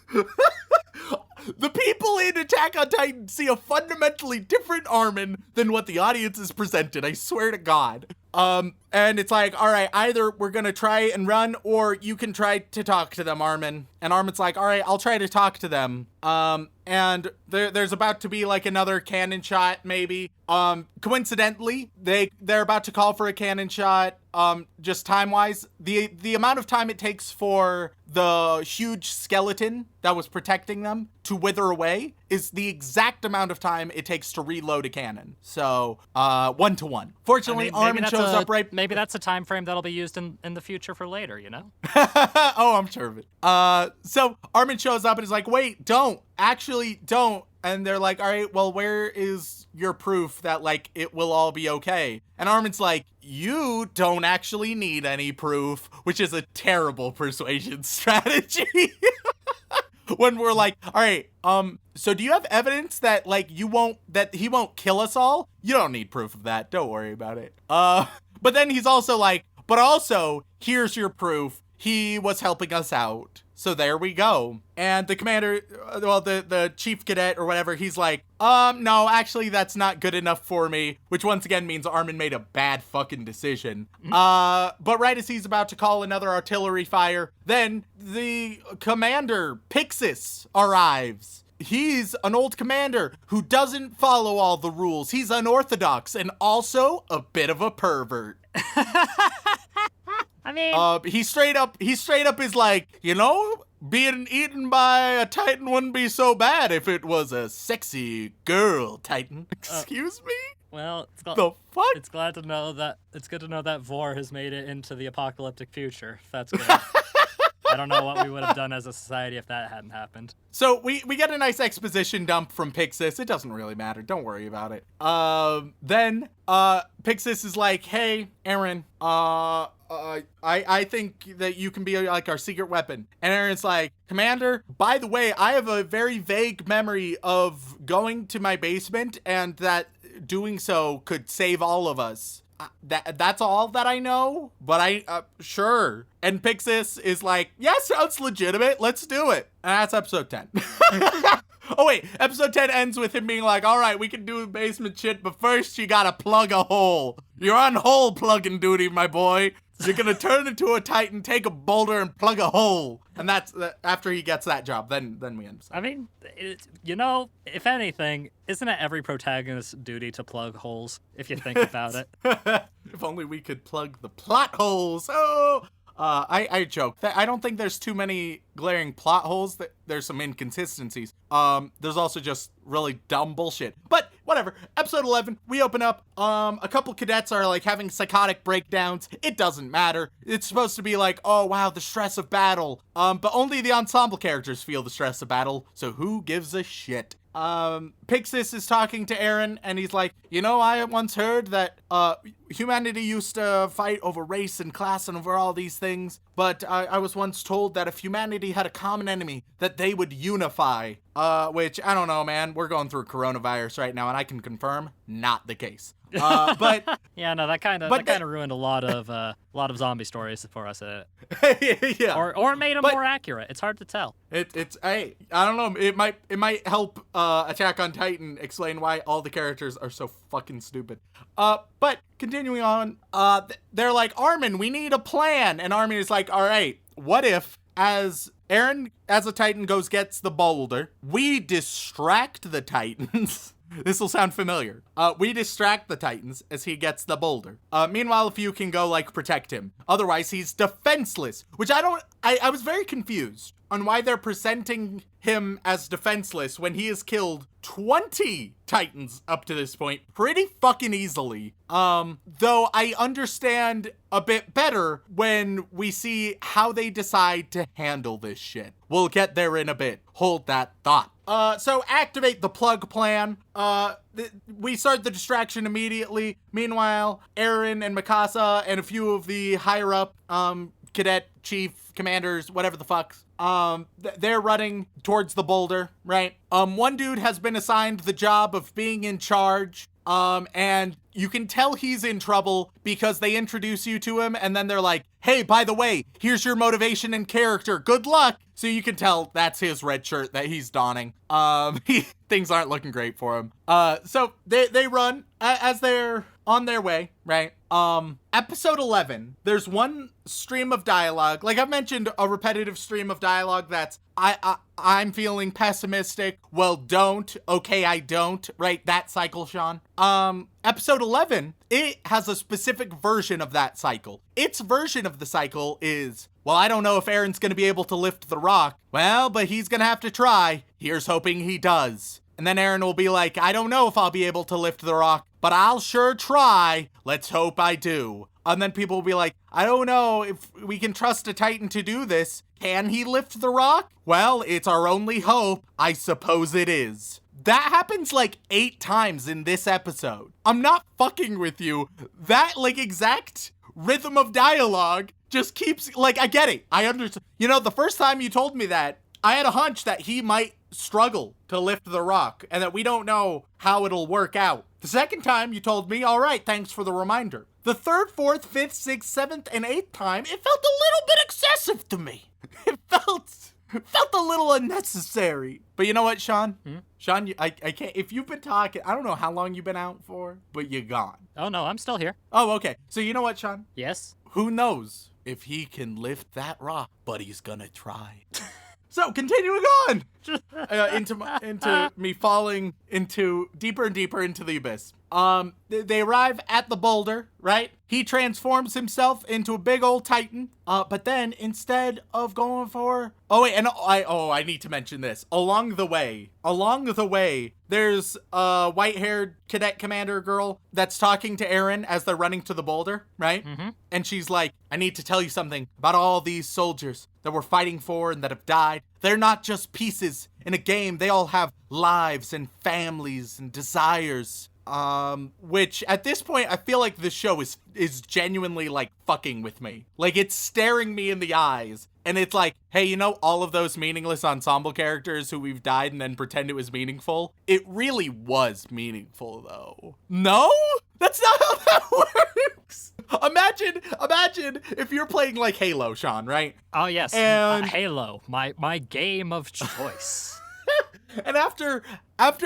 The people in Attack on Titan see a fundamentally different Armin than what the audience is presented. I swear to God. And it's like, all right, either we're gonna try and run, or you can try to talk to them, Armin. And Armin's like, all right, I'll try to talk to them. And there's about to be like another cannon shot, maybe. Coincidentally, they're about to call for a cannon shot. Just time-wise, the amount of time it takes for the huge skeleton that was protecting them to wither away is the exact amount of time it takes to reload a cannon. So, 1-to-1. Fortunately, Armin shows up right... Maybe that's a time frame that'll be used in the future for later, you know? Oh, I'm sure of it. So Armin shows up and is like, wait, don't. Actually, don't. And they're like, all right, well, where is your proof that, like, it will all be okay? And Armin's like, you don't actually need any proof, which is a terrible persuasion strategy. When we're like, all right, so do you have evidence that, like, he won't kill us all? You don't need proof of that. Don't worry about it. But then he's also like, but also, here's your proof. He was helping us out. So there we go. And the commander, well, the chief cadet or whatever, he's like, no, actually, that's not good enough for me. Which once again means Armin made a bad fucking decision. But right as he's about to call another artillery fire, then the commander, Pixis, arrives. He's an old commander who doesn't follow all the rules. He's unorthodox and also a bit of a pervert. I mean, he straight up is like, you know, being eaten by a Titan wouldn't be so bad if it was a sexy girl Titan. Excuse me? Well, the fuck? It's good to know that Vor has made it into the apocalyptic future. That's good. I don't know what we would have done as a society if that hadn't happened. So we get a nice exposition dump from Pixis. It doesn't really matter. Don't worry about it. Then Pixis is like, hey, Aaron, I think that you can be like our secret weapon. And Aaron's like, Commander, by the way, I have a very vague memory of going to my basement and that doing so could save all of us. That's all that I know, but sure. And Pixis is like, yeah, sounds legitimate. Let's do it. And that's episode 10. Oh, wait. Episode 10 ends with him being like, all right, we can do basement shit, but first you gotta plug a hole. You're on hole plugging duty, my boy. You're gonna turn into a Titan, take a boulder, and plug a hole. And that's after he gets that job, then we end. I mean, if anything, isn't it every protagonist's duty to plug holes, if you think about it? If only we could plug the plot holes. Oh! I joke. I don't think there's too many glaring plot holes. There's some inconsistencies. There's also just really dumb bullshit. But whatever. Episode 11, we open up. A couple cadets are like having psychotic breakdowns. It doesn't matter. It's supposed to be like, oh wow, the stress of battle. But only the ensemble characters feel the stress of battle. So who gives a shit? Pixis is talking to Aaron, and he's like, I once heard that humanity used to fight over race and class and over all these things, but I was once told that if humanity had a common enemy, that they would unify. Which, I don't know, man. We're going through coronavirus right now, and I can confirm, not the case. But yeah, no, that kind of ruined a lot of zombie stories for us. Yeah. Or made them more accurate. It's hard to tell. I don't know. It might help Attack on Titan explain why all the characters are so fucking stupid. But continuing on, they're like, Armin, we need a plan. And Armin is like, all right, what if as Aaron, as a Titan, gets the boulder, we distract the Titans. This will sound familiar. We distract the Titans as he gets the boulder. Meanwhile, if you can go, protect him. Otherwise, he's defenseless, which I was very confused on why they're presenting him as defenseless when he has killed 20 Titans up to this point pretty fucking easily. Though I understand a bit better when we see how they decide to handle this shit. We'll get there in a bit. Hold that thought. So activate the plug plan. We start the distraction immediately. Meanwhile, Aaron and Mikasa and a few of the higher up, cadet, chief, commanders, whatever the fuck, they're running towards the boulder, right? One dude has been assigned the job of being in charge. And you can tell he's in trouble because they introduce you to him and then they're like, hey, by the way, here's your motivation and character. Good luck. So you can tell that's his red shirt that he's donning. Things aren't looking great for him. So they run as they're on their way, right? Episode 11, there's one stream of dialogue. Like I've mentioned, a repetitive stream of dialogue that's, I'm feeling pessimistic. Well, don't. Okay, I don't. Right? That cycle, Sean. Episode 11, it has a specific version of that cycle. Its version of the cycle is, well, I don't know if Aaron's gonna be able to lift the rock. Well, but he's gonna have to try. Here's hoping he does. And then Aaron will be like, I don't know if I'll be able to lift the rock, but I'll sure try. Let's hope I do. And then people will be like, I don't know if we can trust a Titan to do this. Can he lift the rock? Well, it's our only hope. I suppose it is. That happens 8 times in this episode. I'm not fucking with you. That exact rhythm of dialogue just keeps, I get it. I understand. The first time you told me that, I had a hunch that he might struggle to lift the rock and that we don't know how it'll work out. The second time you told me, all right, thanks for the reminder. The third, fourth, fifth, sixth, seventh, and eighth time, it felt a little bit excessive to me. It felt a little unnecessary. But you know what, Sean? Sean, I can't, if you've been talking, I don't know how long you've been out for, but you're gone. Oh, no, I'm still here. Oh, okay. So you know what, Sean? Yes? Who knows if he can lift that rock, but he's gonna try. So, continuing on into me falling into deeper and deeper into the abyss. They arrive at the boulder, right? He transforms himself into a big old titan. But then instead of going for, I need to mention this. Along the way, there's a white-haired cadet commander girl that's talking to Eren as they're running to the boulder, right? Mm-hmm. And she's like, I need to tell you something about all these soldiers that we're fighting for and that have died. They're not just pieces in a game. They all have lives and families and desires. Which at this point, I feel like this show is genuinely like fucking with me. Like it's staring me in the eyes. And it's like, hey, you know, all of those meaningless ensemble characters who we've died and then pretend it was meaningful? It really was meaningful, though. No? That's not how that works. Imagine if you're playing like Halo, Sean, right? Oh, yes. And Halo, my game of choice. And after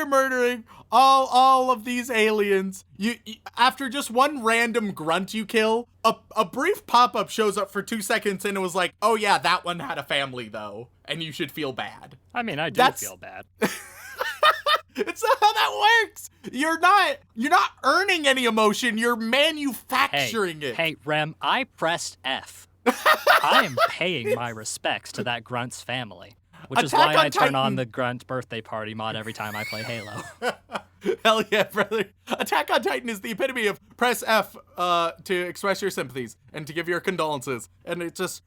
murdering all of these aliens, you after just one random grunt you kill, a brief pop-up shows up for 2 seconds and it was like, oh yeah, that one had a family though, and you should feel bad. I mean, I do feel bad. It's not how that works. You're not earning any emotion, you're manufacturing it. Hey, Rem, I pressed F. I am paying my respects to that grunt's family. Which is why I turn on the Grunt birthday party mod every time I play Halo. Hell yeah, brother. Attack on Titan is the epitome of press F to express your sympathies and to give your condolences. And it's just,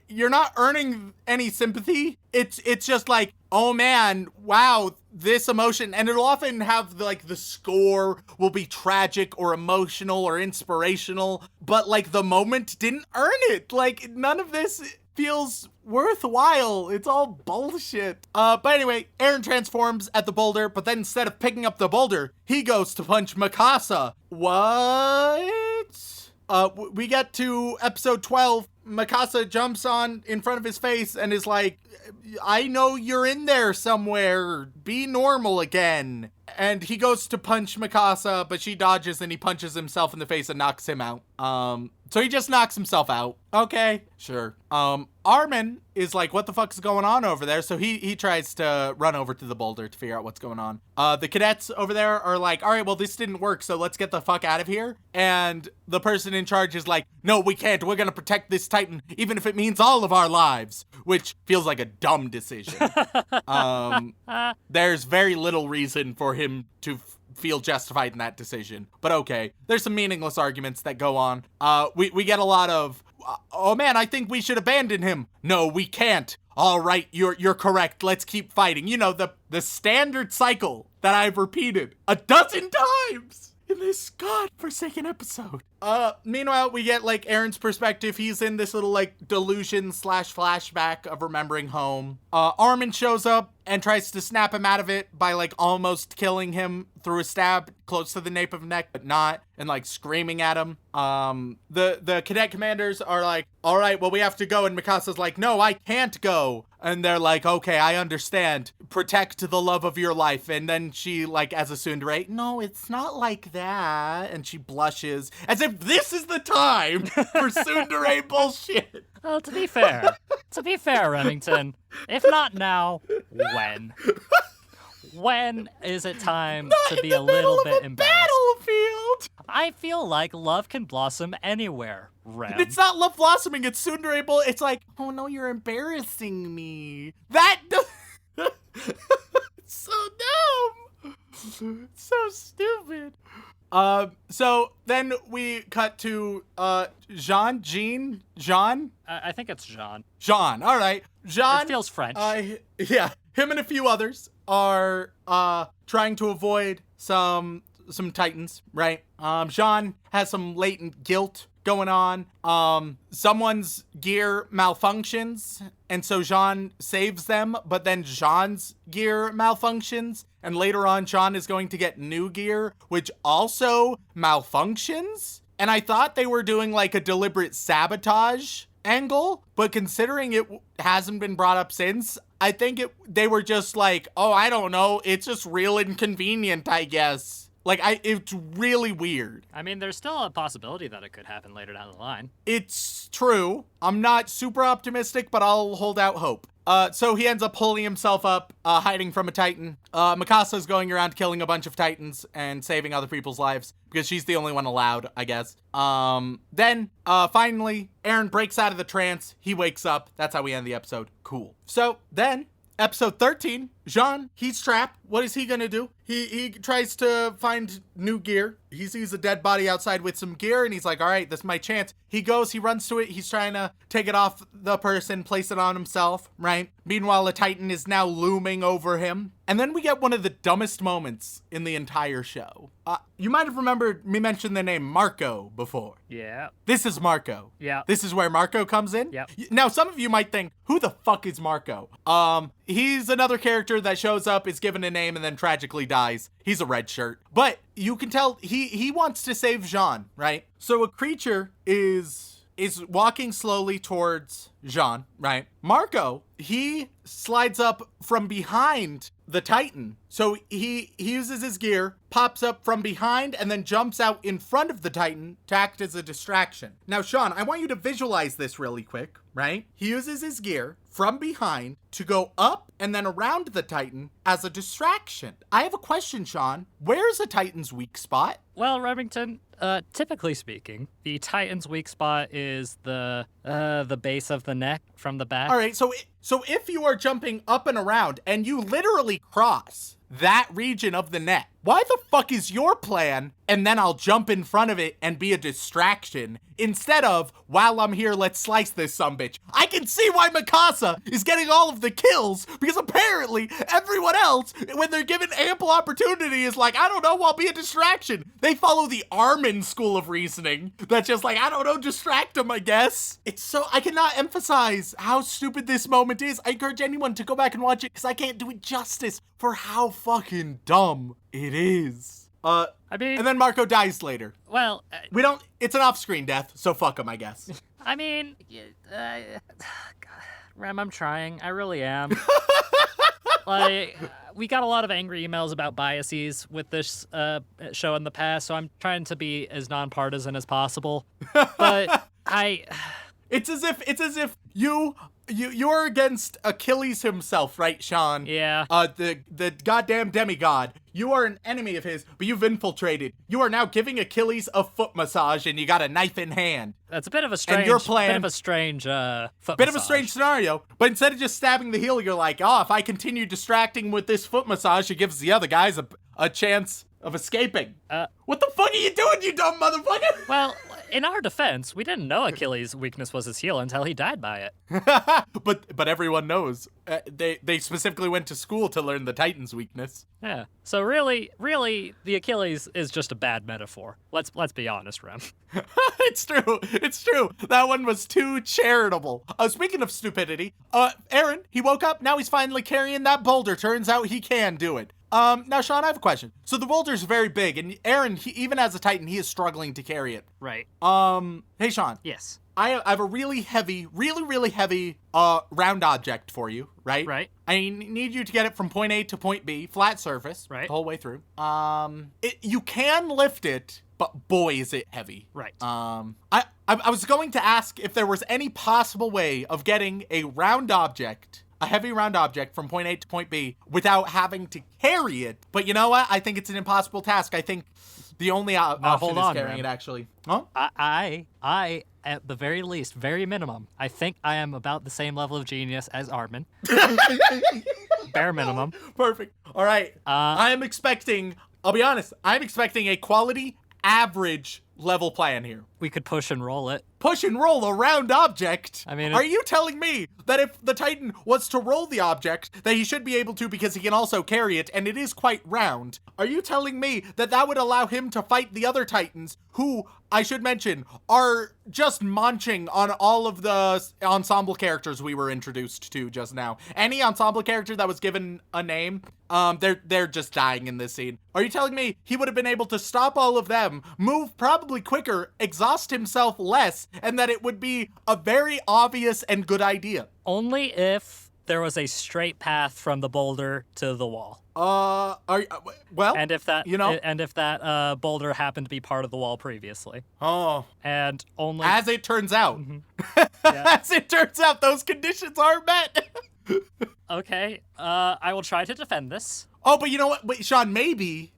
you're not earning any sympathy. It's just like, oh man, wow, this emotion. And it'll often have like the score will be tragic or emotional or inspirational. But like the moment didn't earn it. Like none of this feels worthwhile. It's all bullshit. But anyway, Eren transforms at the boulder, but then instead of picking up the boulder, he goes to punch Mikasa. What? We get to episode 12. Mikasa jumps on in front of his face and is like, I know you're in there somewhere. Be normal again. And he goes to punch Mikasa, but she dodges and he punches himself in the face and knocks him out. So he just knocks himself out. Okay, sure. Armin is like, what the fuck is going on over there? So he tries to run over to the boulder to figure out what's going on. The cadets over there are like, all right, well, this didn't work, so let's get the fuck out of here. And the person in charge is like, no, we can't. We're gonna protect this Titan, even if it means all of our lives, which feels like a dumb decision. There's very little reason for him to feel justified in that decision. But okay, there's some meaningless arguments that go on. We get a lot of, oh man, I think we should abandon him. No, we can't. All right, you're correct. Let's keep fighting. You know, the standard cycle that I've repeated 12 times in this godforsaken episode. Meanwhile, we get like Eren's perspective. He's in this little like delusion / flashback of remembering home. Armin shows up and tries to snap him out of it by like almost killing him through a stab close to the nape of the neck, but not, and like screaming at him. The cadet commanders are like, all right, well, we have to go. And Mikasa's like, no, I can't go. And they're like, okay, I understand. Protect the love of your life. And then she like, as a tsundere, no, it's not like that. And she blushes as if this is the time for tsundere bullshit. Well, to be fair, Remington, if not now, when? When is it time to be a little bit embarrassed? Battlefield. I feel like love can blossom anywhere, Rem. It's not love blossoming, it's tsundere bull. It's like, oh no, you're embarrassing me. That it's so dumb. It's so stupid. So then we cut to Jean. I think it's Jean. Jean, all right. Jean. It feels French. Yeah, him and a few others are trying to avoid some titans, right? Jean has some latent guilt going on. Someone's gear malfunctions, and so Jean saves them, but then Jean's gear malfunctions, and later on Jean is going to get new gear, which also malfunctions. And I thought they were doing like a deliberate sabotage angle, but considering it hasn't been brought up since, I think they were just like, oh, I don't know, it's just real inconvenient, I guess. Like, it's really weird. I mean, there's still a possibility that it could happen later down the line. It's true. I'm not super optimistic, but I'll hold out hope. So he ends up pulling himself up, hiding from a Titan. Mikasa's going around killing a bunch of Titans and saving other people's lives because she's the only one allowed, I guess. Then, finally, Eren breaks out of the trance. He wakes up. That's how we end the episode. Cool. So then, episode 13, Jean, he's trapped. What is he gonna do? He tries to find new gear. He sees a dead body outside with some gear, and he's like, all right, this is my chance. He goes, he runs to it. He's trying to take it off the person, place it on himself, right? Meanwhile, a Titan is now looming over him. And then we get one of the dumbest moments in the entire show. You might have remembered me mention the name Marco before. Yeah. This is Marco. Yeah. This is where Marco comes in. Yep. Now, some of you might think, who the fuck is Marco? He's another character that shows up, is given a name, and then tragically dies. He's a red shirt. But you can tell he wants to save Jean, right? So a creature is walking slowly towards Jean, right? Marco, he slides up from behind the Titan. So he uses his gear, pops up from behind, and then jumps out in front of the Titan to act as a distraction. Now, Sean, I want you to visualize this really quick, right? He uses his gear from behind to go up and then around the Titan as a distraction. I have a question, Sean. Where's a Titan's weak spot? Well, Remington, typically speaking, the Titan's weak spot is the base of the neck from the back. All right, so if you are jumping up and around and you literally cross that region of the neck, why the fuck is your plan, and then I'll jump in front of it and be a distraction, instead of, while I'm here, let's slice this sumbitch? I can see why Mikasa is getting all of the kills, because apparently everyone else, when they're given ample opportunity, is like, I don't know, I'll be a distraction. They follow the Armin school of reasoning. That's just like, I don't know, distract him, I guess. It's so, I cannot emphasize how stupid this moment is. I encourage anyone to go back and watch it, because I can't do it justice for how fucking dumb it is. And then Marco dies later. Well, it's an off-screen death, so fuck him, I guess. I mean, Rem, I'm trying. I really am. Like, we got a lot of angry emails about biases with this show in the past, so I'm trying to be as nonpartisan as possible. But It's as if you're against Achilles himself, right, Sean? Yeah. The goddamn demigod. You are an enemy of his, but you've infiltrated. You are now giving Achilles a foot massage, and you got a knife in hand. That's a bit of a strange, and your plan, bit of a strange foot bit massage. of a strange scenario. But instead of just stabbing the heel, you're like, oh, if I continue distracting with this foot massage, it gives the other guys a chance of escaping. What the fuck are you doing, you dumb motherfucker? Well, in our defense, we didn't know Achilles' weakness was his heel until he died by it. But everyone knows. They specifically went to school to learn the Titan's weakness. Yeah. So really, the Achilles is just a bad metaphor. Let's be honest, Rem. It's true. That one was too charitable. Speaking of stupidity, Eren, he woke up. Now he's finally carrying that boulder. Turns out he can do it. Now, Sean, I have a question. So the boulder's very big, and Eren, even as a Titan, he is struggling to carry it. Right. Hey, Sean. Yes. I have a really heavy round object for you, right? Right. I need you to get it from point A to point B, flat surface, right, the whole way through. You can lift it, but boy, is it heavy. Right. I was going to ask if there was any possible way of getting a heavy round object from point A to point B without having to carry it. But you know what? I think it's an impossible task. I think the only option is carrying it, actually. Huh? I, at the very least, very minimum, I think I am about the same level of genius as Armin. Bare minimum. Perfect. All right. I'll be honest, I'm expecting a quality, average level plan here. We could push and roll it. Push and roll a round object? I mean, are you telling me that if the Titan was to roll the object, that he should be able to because he can also carry it, and it is quite round? Are you telling me that that would allow him to fight the other Titans, who, I should mention, are just munching on all of the ensemble characters we were introduced to just now? Any ensemble character that was given a name, they're just dying in this scene. Are you telling me he would have been able to stop all of them, move probably quicker, exhaust himself less, and that it would be a very obvious and good idea? Only if there was a straight path from the boulder to the wall. And if that boulder happened to be part of the wall previously. Oh. And only as it turns out. Mm-hmm. Yeah. As it turns out, those conditions aren't met. Okay, I will try to defend this. Oh, but you know what? Wait, Sean, maybe,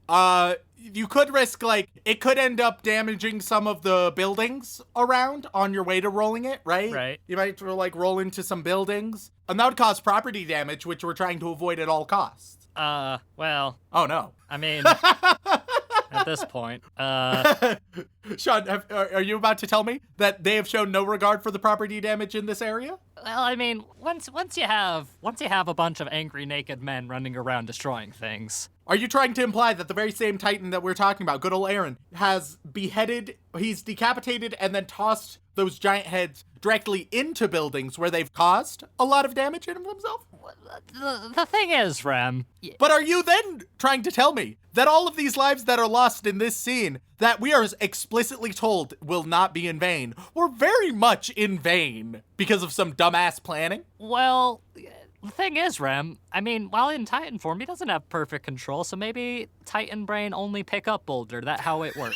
you could risk, like, it could end up damaging some of the buildings around on your way to rolling it, right? Right. You might, like, roll into some buildings, and that would cause property damage, which we're trying to avoid at all costs. Well, Oh, no. I mean, at this point, Sean, are you about to tell me that they have shown no regard for the property damage in this area? well, I mean, once you have a bunch of angry naked men running around destroying things. Are you trying to imply that the very same Titan that we're talking about, good old Aaron, has beheaded, he's decapitated, and then tossed those giant heads directly into buildings where they've caused a lot of damage in themselves? The thing is, Rem. But are you then trying to tell me that all of these lives that are lost in this scene, that we are explicitly told will not be in vain, were very much in vain because of some dumbass planning? Well, the thing is, Rem, I mean, while in Titan form, he doesn't have perfect control, so maybe Titan brain only pick up Boulder. That's how it works.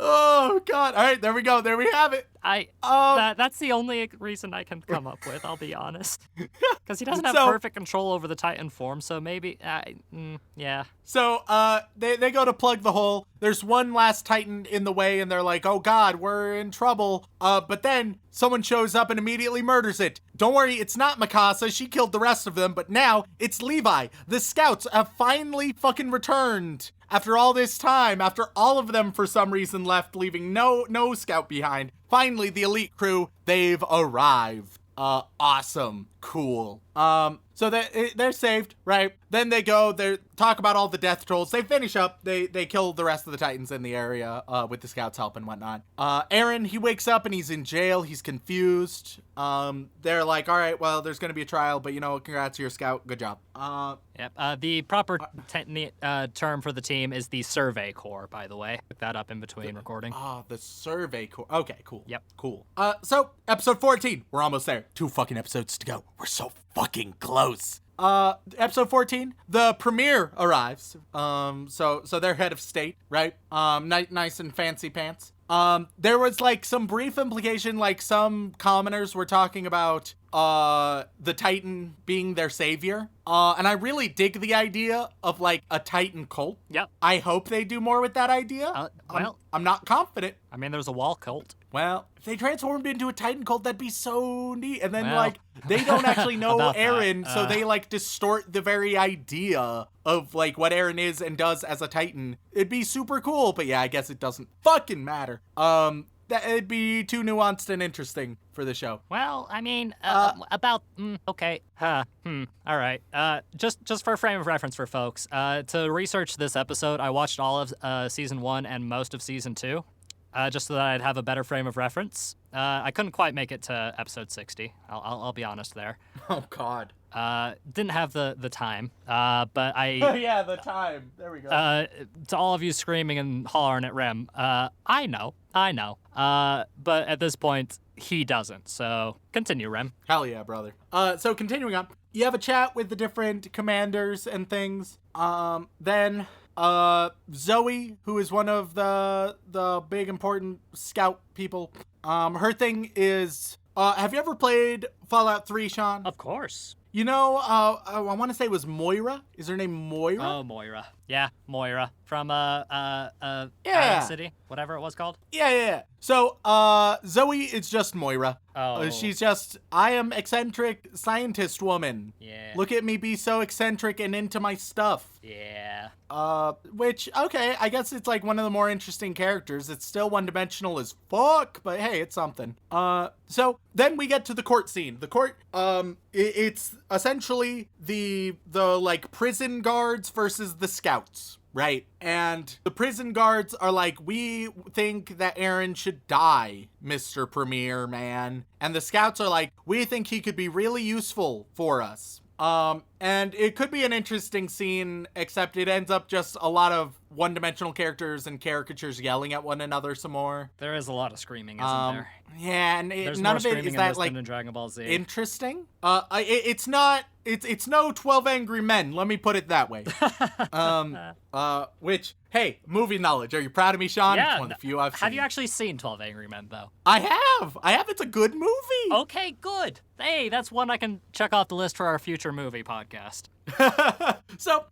Oh, God. All right, there we go. There we have it. That's the only reason I can come up with, I'll be honest. Because he doesn't have perfect control over the Titan form, so maybe, yeah. So, they go to plug the hole. There's one last Titan in the way, and they're like, oh God, we're in trouble. But then someone shows up and immediately murders it. Don't worry, it's not Mikasa. She killed the rest of them, but now it's Levi. The scouts have finally fucking returned. After all this time, after all of them for some reason left, leaving no scout behind. Finally, the elite crew, they've arrived. Awesome. Cool. So they're saved, right? Then they go, they talk about all the death tolls. They finish up. They kill the rest of the Titans in the area, with the scouts' help and whatnot. Aaron, he wakes up and he's in jail. He's confused. They're like, all right, well, there's going to be a trial, but congrats, you're a scout. Good job. Yep. The proper term for the team is the Survey Corps, by the way. Look that up in between recording. The Survey Corps. Okay, cool. Yep. Cool. So episode 14. We're almost there. 2 fucking episodes to go. We're so fucking close. Episode 14, the premiere arrives. So their head of state, right? Nice and fancy pants. There was like some brief implication, like some commoners were talking about the Titan being their savior. And I really dig the idea of like a Titan cult. Yep. I hope they do more with that idea. I'm not confident. I mean, there's a wall cult. Well, if they transformed into a Titan cult, that'd be so neat. And then, they don't actually know Aaron, so they, distort the very idea of, what Aaron is and does as a Titan. It'd be super cool, but yeah, I guess it doesn't fucking matter. It'd be too nuanced and interesting for the show. Well, I mean, okay. All right. Just for a frame of reference for folks, to research this episode, I watched all of Season 1 and most of Season 2. Just so that I'd have a better frame of reference. I couldn't quite make it to episode 60. I'll be honest there. Oh, God. Didn't have the time. But I... Oh, yeah, the time. There we go. To all of you screaming and hollering at Rem, I know. But at this point, he doesn't. So continue, Rem. Hell yeah, brother. So continuing on, you have a chat with the different commanders and things. Then... Zoe, who is one of the big important scout people, her thing is, have you ever played Fallout 3, Sean? Of course. I want to say it was Moira. Is her name Moira? Oh, Moira. Yeah, Moira. From, Island City, whatever it was called. Yeah. So, Zoe is just Moira. Oh. She's just, I am eccentric scientist woman. Yeah. Look at me be so eccentric and into my stuff. Yeah. Which, okay, I guess it's one of the more interesting characters. It's still one-dimensional as fuck, but hey, it's something. So then we get to the court scene. The court, it's essentially the prison guards versus the scouts. Right. And the prison guards are like, we think that Aaron should die, Mr. Premier Man. And the scouts are like, we think he could be really useful for us. And it could be an interesting scene, except it ends up just a lot of one-dimensional characters and caricatures yelling at one another some more. There is a lot of screaming, isn't there? Yeah, and There's none more of it screaming is in that this like than in Dragon Ball Z. interesting. It's not. It's no 12 Angry Men. Let me put it that way. Which, hey, movie knowledge. Are you proud of me, Sean? Yeah. It's one of the few I've seen. Have you actually seen 12 Angry Men, though? I have. It's a good movie. Okay, good. Hey, that's one I can check off the list for our future movie podcast. So,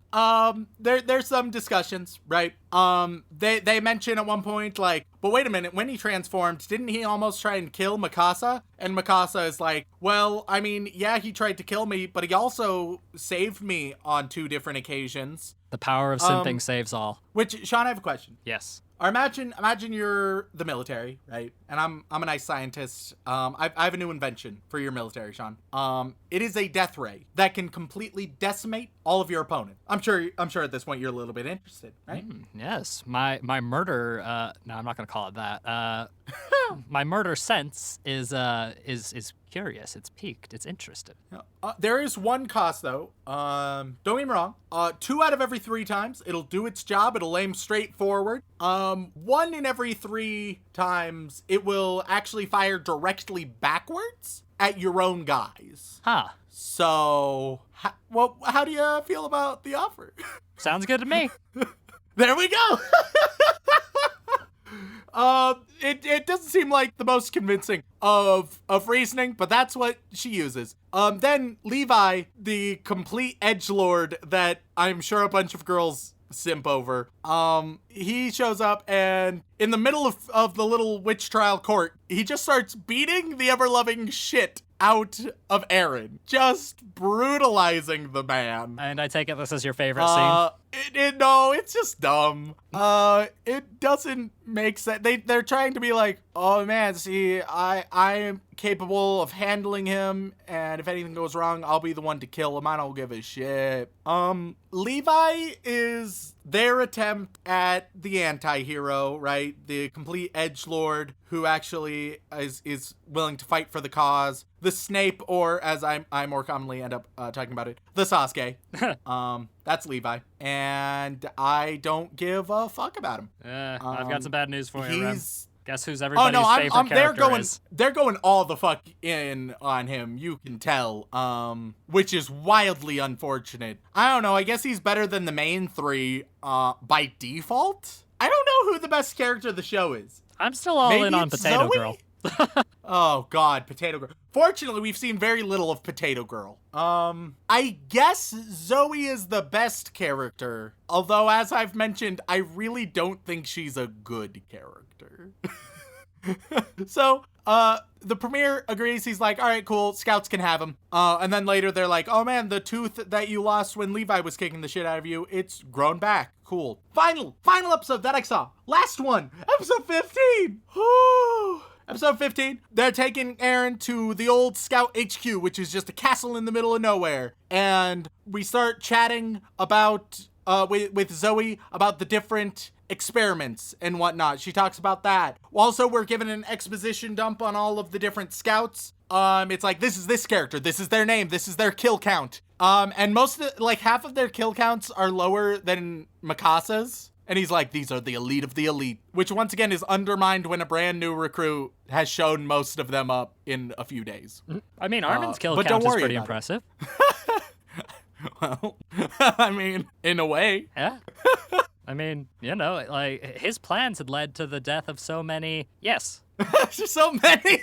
there's some discussions, right? They mention at one point, like, but wait a minute, when he transformed, didn't he almost try and kill Mikasa? And Mikasa is like, well, I mean, yeah, he tried to kill me, but he also saved me on 2 different occasions. The power of synthing saves all. Which, Sean, I have a question. Yes. Or imagine you're the military, right? And I'm a nice scientist. I have a new invention for your military, Sean. It is a death ray that can completely decimate all of your opponent. I'm sure at this point you're a little bit interested, right? Yes. My murder. No, I'm not gonna call it that. My murder sense is curious. It's piqued. It's interested. There is one cost though. Don't get me wrong. 2 out of every 3 times it'll do its job. It'll aim straight forward. 1 in every 3 times it will actually fire directly backwards at your own guys. Huh. So, how do you feel about the offer? Sounds good to me. There we go. It doesn't seem like the most convincing of reasoning, but that's what she uses. Then Levi, the complete edgelord that I'm sure a bunch of girls simp over, he shows up and in the middle of the little witch trial court, he just starts beating the ever-loving shit out of Aaron, just brutalizing the man. And I take it this is your favorite scene? No, it's just dumb. It doesn't make sense. They're trying to be like, oh man, see, I am capable of handling him, and if anything goes wrong, I'll be the one to kill him. I don't give a shit. Levi is their attempt at the anti-hero, right? The complete edgelord who actually is willing to fight for the cause. The Snape, or as I more commonly end up talking about it, the Sasuke. That's Levi. And I don't give a fuck about him. I've got some bad news for you, Rem. Guess who's Oh everybody's no, favorite character is? They're going all the fuck in on him. You can tell, which is wildly unfortunate. I don't know. I guess he's better than the main 3 by default. I don't know who the best character of the show is. I'm still all Maybe in on it's Potato Zoe? Girl. Oh God, Potato Girl. Fortunately, we've seen very little of Potato Girl. I guess Zoe is the best character. Although, as I've mentioned, I really don't think she's a good character. So, the premier agrees. He's like, all right, cool, scouts can have him. And then later they're like, oh man, the tooth that you lost when Levi was kicking the shit out of you, it's grown back. Cool. Final episode that I saw. Last one. Episode 15. Episode 15, they're taking Aaron to the old Scout HQ, which is just a castle in the middle of nowhere. And we start chatting about, with Zoe about the different experiments and whatnot. She talks about that. Also, we're given an exposition dump on all of the different scouts. It's like, this is this character, this is their name, this is their kill count. And most of the, half of their kill counts are lower than Mikasa's. And he's like, these are the elite of the elite, which once again is undermined when a brand new recruit has shown most of them up in a few days. I mean, Armin's kill but count don't is worry pretty about impressive. Well, I mean, in a way. Yeah. I mean, his plans had led to the death of so many. Yes. So many.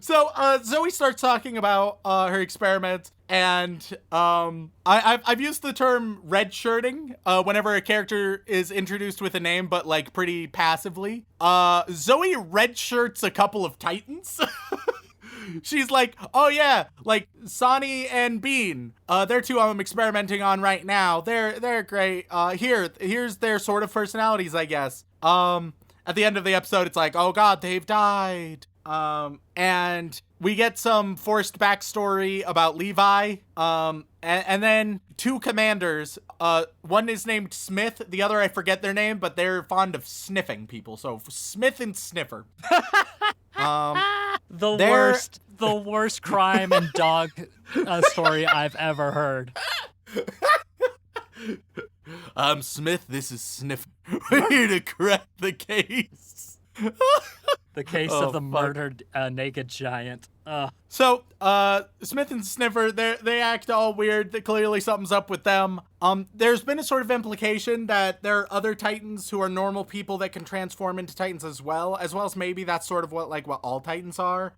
So Zoe starts talking about her experiments, and I've used the term red shirting whenever a character is introduced with a name, but pretty passively. Zoe red shirts a couple of Titans. She's like, oh yeah, Sonny and Bean. They're 2 I'm experimenting on right now. They're great. Here's their sort of personalities, I guess. At the end of the episode, it's like, oh god, they've died. And we get some forced backstory about Levi. And then 2 commanders. One is named Smith. The other, I forget their name, but they're fond of sniffing people. So Smith and Sniffer. The worst crime and dog story I've ever heard. Smith, this is Sniffer. We're here to crack the case. The case of the murdered naked giant. So, Smith and Sniffer, they act all weird. Clearly something's up with them. There's been a sort of implication that there are other Titans who are normal people that can transform into Titans as well as maybe that's sort of what all Titans are.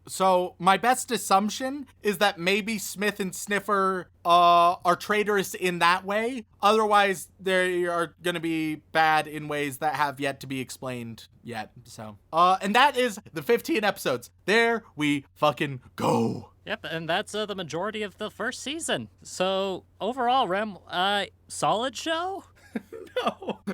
So my best assumption is that maybe Smith and Sniffer are traitorous in that way. Otherwise, they are going to be bad in ways that have yet to be explained yet. So, and that is the 15 episodes. There we fucking go. Yep, and that's the majority of the first season. So overall, Rem, solid show?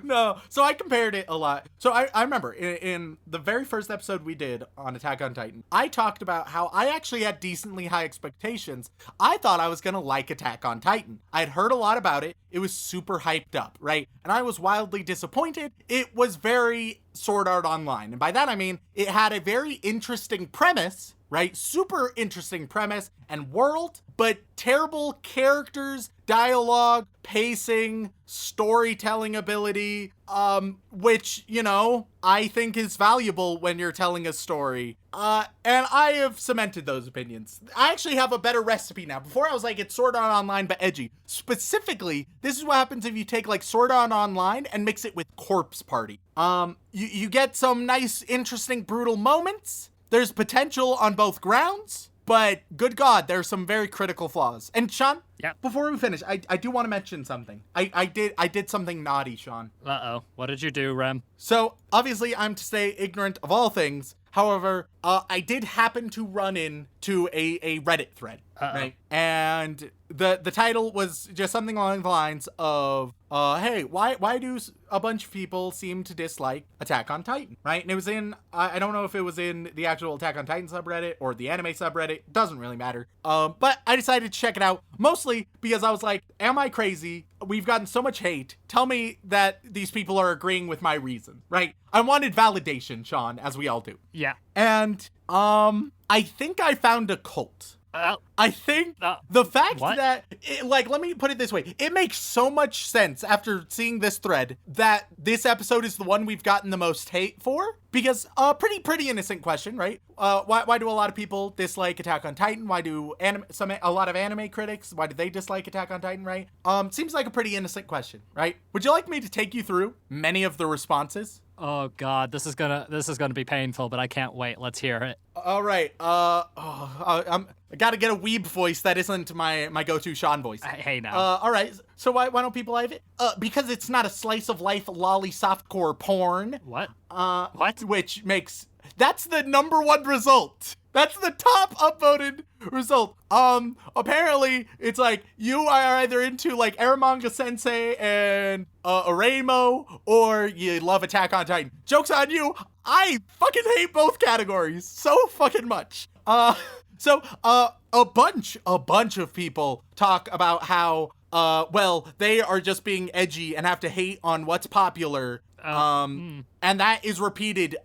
No. So I compared it a lot. So I remember in the very first episode we did on Attack on Titan, I talked about how I actually had decently high expectations. I thought I was going to like Attack on Titan. I'd heard a lot about it. It was super hyped up, right? And I was wildly disappointed. It was very Sword Art Online. And by that I mean it had a very interesting premise, right? Super interesting premise and world, but terrible characters, dialogue, pacing, storytelling ability, which, I think is valuable when you're telling a story. And I have cemented those opinions. I actually have a better recipe now. Before I was like, it's Sword Art Online, but edgy. Specifically, this is what happens if you take Sword Art Online and mix it with Corpse Party. You get some nice, interesting, brutal moments. There's potential on both grounds, but good God, there's some very critical flaws. And Sean, before we finish, I do want to mention something. I did something naughty, Sean. Uh-oh. What did you do, Rem? So, obviously, I'm to stay ignorant of all things. However, I did happen to run into a Reddit thread, right? And the title was just something along the lines of, hey, why do a bunch of people seem to dislike Attack on Titan, right? And it was in, I don't know if it was in the actual Attack on Titan subreddit or the anime subreddit, doesn't really matter. But I decided to check it out, mostly because I was like, am I crazy? We've gotten so much hate. Tell me that these people are agreeing with my reason, right? I wanted validation, Sean, as we all do. Yeah. And, I think I found a cult. I think the fact that, let me put it this way. It makes so much sense after seeing this thread that this episode is the one we've gotten the most hate for. Because, pretty innocent question, right? Why do a lot of people dislike Attack on Titan? Why do a lot of anime critics, why do they dislike Attack on Titan, right? Seems like a pretty innocent question, right? Would you like me to take you through many of the responses? Oh God, this is gonna be painful, but I can't wait. Let's hear it. All right. I gotta get a weeb voice that isn't my go-to Sean voice. Hey now. All right. So why don't people like it? Because it's not a slice of life lolly softcore porn. What? What? Which makes that's the number one result. That's the top upvoted result. Apparently it's like you are either into Eromanga Sensei and Aremo, or you love Attack on Titan. Joke's on you. I fucking hate both categories so fucking much. So a bunch of people talk about how they are just being edgy and have to hate on what's popular. And that is repeated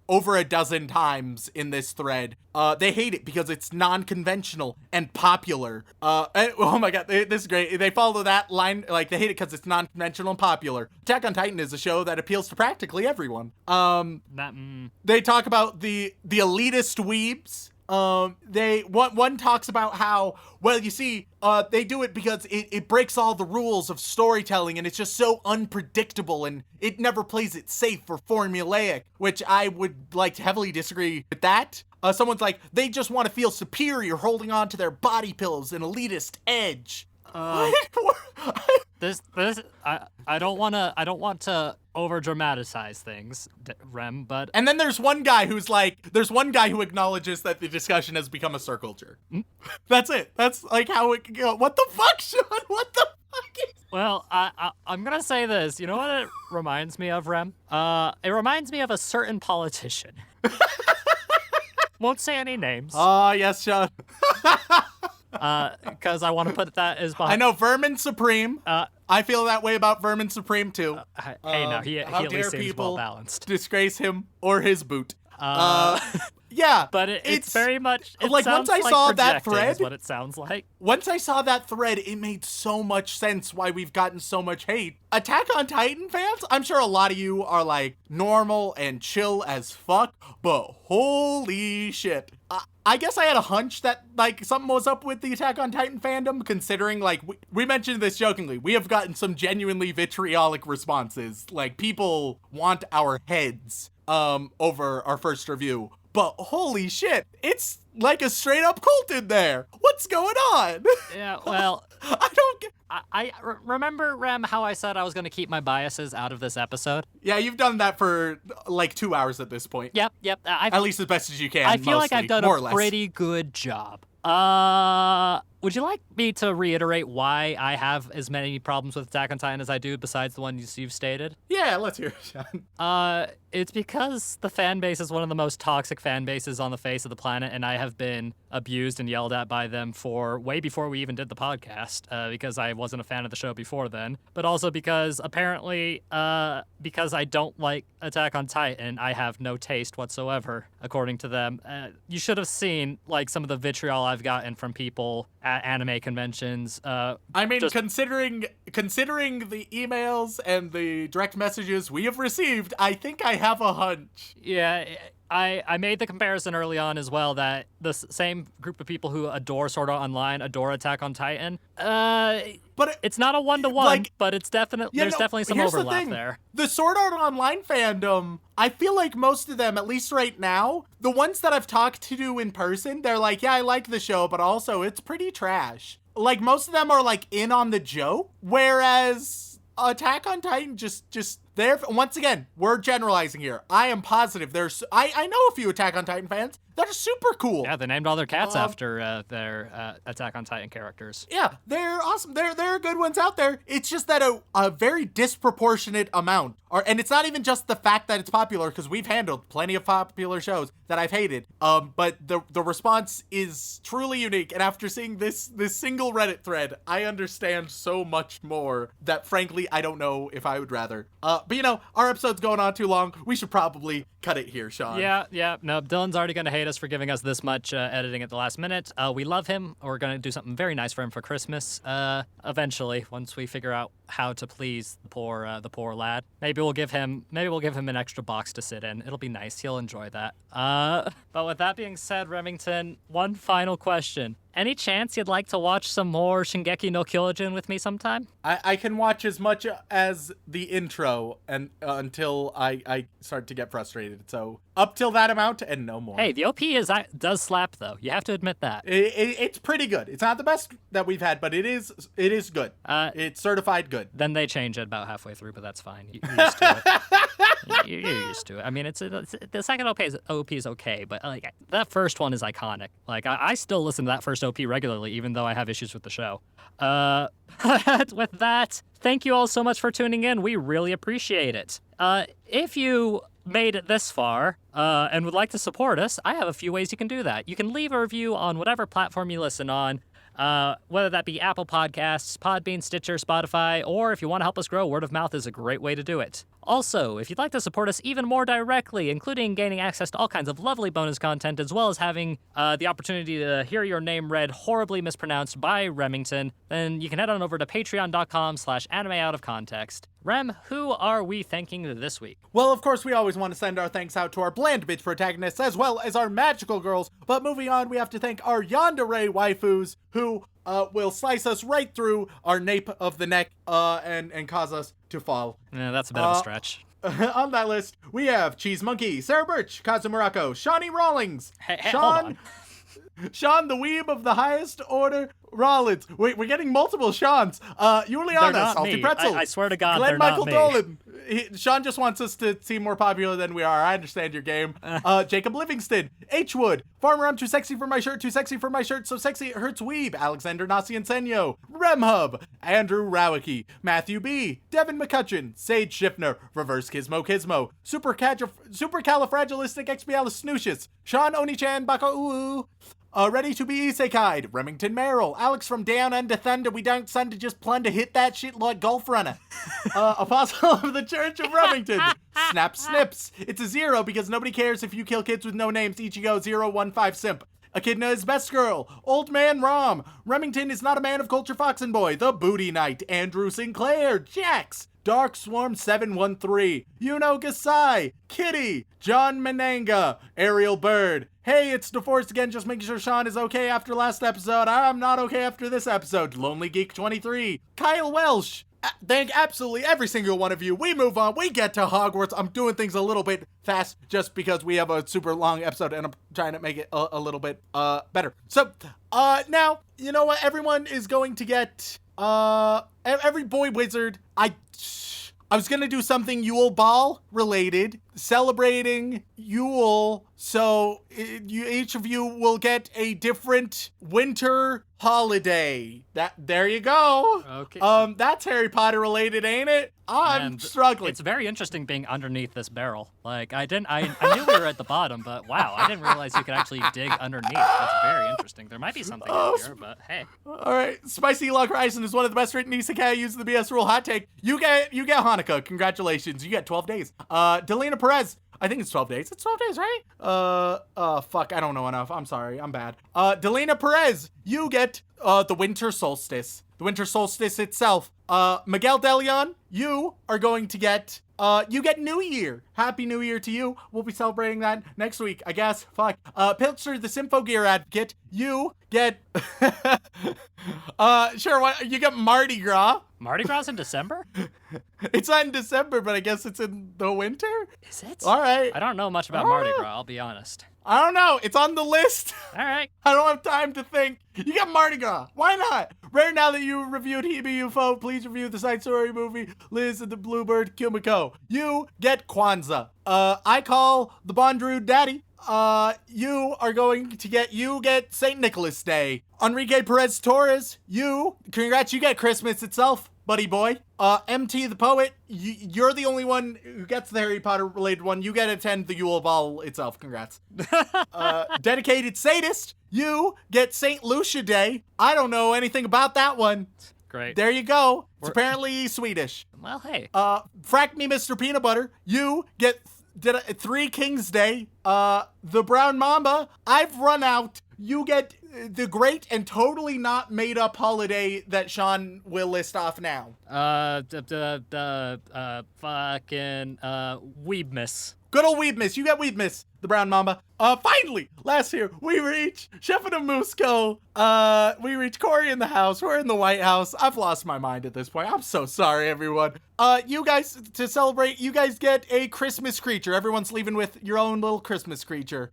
over a dozen times in this thread. They hate it because it's non-conventional and popular. Oh my God, this is great. They follow that line, they hate it because it's non-conventional and popular. Attack on Titan is a show that appeals to practically everyone. They talk about the elitist weebs. One talks about how, you see, they do it because it breaks all the rules of storytelling and it's just so unpredictable and it never plays it safe or formulaic, which I would heavily disagree with that. Someone's like, they just want to feel superior holding on to their body pillows and elitist edge. I don't want to over dramatize things, Rem, but and then there's one guy who acknowledges that the discussion has become a circle jerk. That's it. That's how it can go. What the fuck, Sean? What the fuck is... Well, I'm gonna say this. You know what it reminds me of, Rem? It reminds me of a certain politician. Won't say any names. Oh, yes, Sean. Because I want to put that as behind. I know Vermin Supreme. I feel that way about Vermin Supreme too. Hey, no, he at least seems well balanced. Disgrace him or his boot. Yeah, but it's very much like once I saw that thread, is what it sounds like. Once I saw that thread, it made so much sense why we've gotten so much hate. Attack on Titan fans, I'm sure a lot of you are like normal and chill as fuck, but holy shit. I guess I had a hunch that like something was up with the Attack on Titan fandom, considering like we mentioned this jokingly. We have gotten some genuinely vitriolic responses. Like people want our heads over our first review. But holy shit, it's like a straight up cult in there. What's going on? Yeah, well, I don't get... I remember, Rem, how I said I was going to keep my biases out of this episode? Yeah, you've done that for like 2 hours at this point. Yep. At least as best as you can. I feel mostly, like I've done a pretty good job. Would you like me to reiterate why I have as many problems with Attack on Titan as I do besides the ones you've stated? Yeah, let's hear it, Sean. It's because the fan base is one of the most toxic fan bases on the face of the planet, and I have been abused and yelled at by them for way before we even did the podcast, because I wasn't a fan of the show before then, but also because apparently, because I don't like Attack on Titan, I have no taste whatsoever, according to them. You should have seen, like, some of the vitriol I've gotten from people at anime conventions. I mean, considering the emails and the direct messages we have received, I think I have a hunch. Yeah, I made the comparison early on as well that the same group of people who adore Sword Art Online adore Attack on Titan. But it's not a one-to-one, like, but it's definitely there's definitely some overlap there. The Sword Art Online fandom, I feel like most of them, at least right now, the ones that I've talked to in person, they're like, yeah, I like the show, but also it's pretty trash. Like, most of them are like in on the joke, whereas Attack on Titan just there. Once again, we're generalizing here. I am positive I know a few Attack on Titan fans that are super cool. Yeah, they named all their cats after their Attack on Titan characters. Yeah, they're awesome. There are good ones out there. It's just that a very disproportionate amount and it's not even just the fact that it's popular, because we've handled plenty of popular shows that I've hated. But the response is truly unique. And after seeing this single Reddit thread, I understand so much more that frankly I don't know if I would rather. But you know, our episode's going on too long. We should probably cut it here, Sean. Yeah. No, Dylan's already going to hate us for giving us this much editing at the last minute. We love him. We're going to do something very nice for him for Christmas. Eventually, once we figure out how to please the poor lad. Maybe we'll give him an extra box to sit in. It'll be nice. He'll enjoy that. But with that being said, Remington, one final question. Any chance you'd like to watch some more Shingeki no Kyojin with me sometime? I can watch as much as the intro and until I start to get frustrated. So up till that amount and no more. Hey, the OP does slap though. You have to admit that. It's pretty good. It's not the best that we've had, but it is good. It's certified good. Then they change it about halfway through, but that's fine. You're used to it. You're used to it. I mean, it's the second OP is okay, but like that first one is iconic. Like I still listen to that first OP regularly, even though I have issues with the show. With that, thank you all so much for tuning in. We really appreciate it. If you made it this far and would like to support us, I have a few ways you can do that. You can leave a review on whatever platform you listen on, whether that be Apple Podcasts, Podbean, Stitcher, Spotify, or if you want to help us grow, word of mouth is a great way to do it. Also, if you'd like to support us even more directly, including gaining access to all kinds of lovely bonus content, as well as having the opportunity to hear your name read horribly mispronounced by Remington, then you can head on over to patreon.com/animeoutofcontext. Rem, who are we thanking this week? Well, of course, we always want to send our thanks out to our bland bitch protagonists as well as our magical girls. But moving on, we have to thank our yandere waifus who will slice us right through our nape of the neck and cause us to fall. Yeah, that's a bit of a stretch. On that list, we have Cheese Monkey, Sarah Birch, Kazumurako, Shawnee Rawlings, Hey, hold on. Sean the Weeb of the highest order, Rollins. Wait, we're getting multiple Seans. Juliana, Salty me. Pretzel. I swear to God, Glenn they're Michael not me. Dolan. Sean just wants us to seem more popular than we are. I understand your game. Jacob Livingston, H. Wood, Farmer, I'm too sexy for my shirt, so sexy it hurts weeb. Alexander Nasiensenyo, Remhub, Andrew Rowicki, Matthew B, Devin McCutcheon, Sage Schiffner, Reverse Gizmo, Supercalifragilisticexpialidocious, Sean Onichan Baka'uu, Ready to be isekai'd. Remington Merrill. Alex from Down Under Thunder. We don't send to just plunder. Hit that shit like golf runner. Apostle of the Church of Remington. Snap Snips. It's a 0 because nobody cares if you kill kids with no names. Ichigo 015 Simp. Echidna is best girl. Old man Rom. Remington is not a man of culture. Fox and Boy. The Booty Knight. Andrew Sinclair. Jax. Dark Swarm 713. Yuno Gasai. Kitty. John Menanga. Ariel Bird. Hey, it's DeForest again, just making sure Sean is okay after last episode. I'm not okay after this episode. Lonely Geek 23. Kyle Welsh. Thank absolutely every single one of you. We move on. We get to Hogwarts. I'm doing things a little bit fast just because we have a super long episode and I'm trying to make it a little bit better. So, now, you know what? Everyone is going to get, every boy wizard. I was going to do something Yule Ball related, celebrating Yule. So each of you will get a different winter holiday. There you go. Okay. That's Harry Potter related, ain't it? I'm struggling. It's very interesting being underneath this barrel. Like, I knew we were at the bottom, but wow, I didn't realize you could actually dig underneath. That's very interesting. There might be something in here, but hey. All right, Spicy Log Horizon is one of the best written isekai. Use the BS rule. Hot take. You get Hanukkah. Congratulations. You get 12 days. Delina Perez. I think it's 12 days. It's 12 days, right? Fuck. I don't know enough. I'm sorry. I'm bad. Delina Perez. You get the winter solstice. The winter solstice itself. Miguel DeLeon, you are going to get, you get New Year. Happy New Year to you. We'll be celebrating that next week, I guess. Fuck. Pilcher, the Symphogear advocate, you get, you get Mardi Gras. Mardi Gras in December? It's not in December, but I guess it's in the winter? Is it? All right. I don't know much about Mardi Gras, I'll be honest. I don't know. It's on the list. All right. I don't have time to think. You got Mardi Gras. Why not? Rare, now that you reviewed Hebe UFO, please review the Side Story movie, Liz and the Bluebird Kumiko. You get Kwanzaa. I call the Bondrude Daddy. You are going to get St. Nicholas Day. Enrique Perez Torres, congrats, you get Christmas itself, buddy boy. MT the Poet, you're the only one who gets the Harry Potter related one. You get to attend the Yule Ball itself. Congrats. Dedicated Sadist, you get St. Lucia Day. I don't know anything about that one. Great. There you go. It's apparently Swedish. Well, hey. Frack Me Mr. Peanut Butter, you get Three Kings Day. The Brown Mamba, I've run out. You get the great and totally not made up holiday that Sean will list off now. Fucking Weebmas. Good old Weebmas. You get Weebmas, the Brown Mamba. Finally, last year, we reach Chef of the Musco. We reach Corey in the house. We're in the White House. I've lost my mind at this point. I'm so sorry, everyone. You guys, to celebrate, you guys get a Christmas creature. Everyone's leaving with your own little Christmas creature.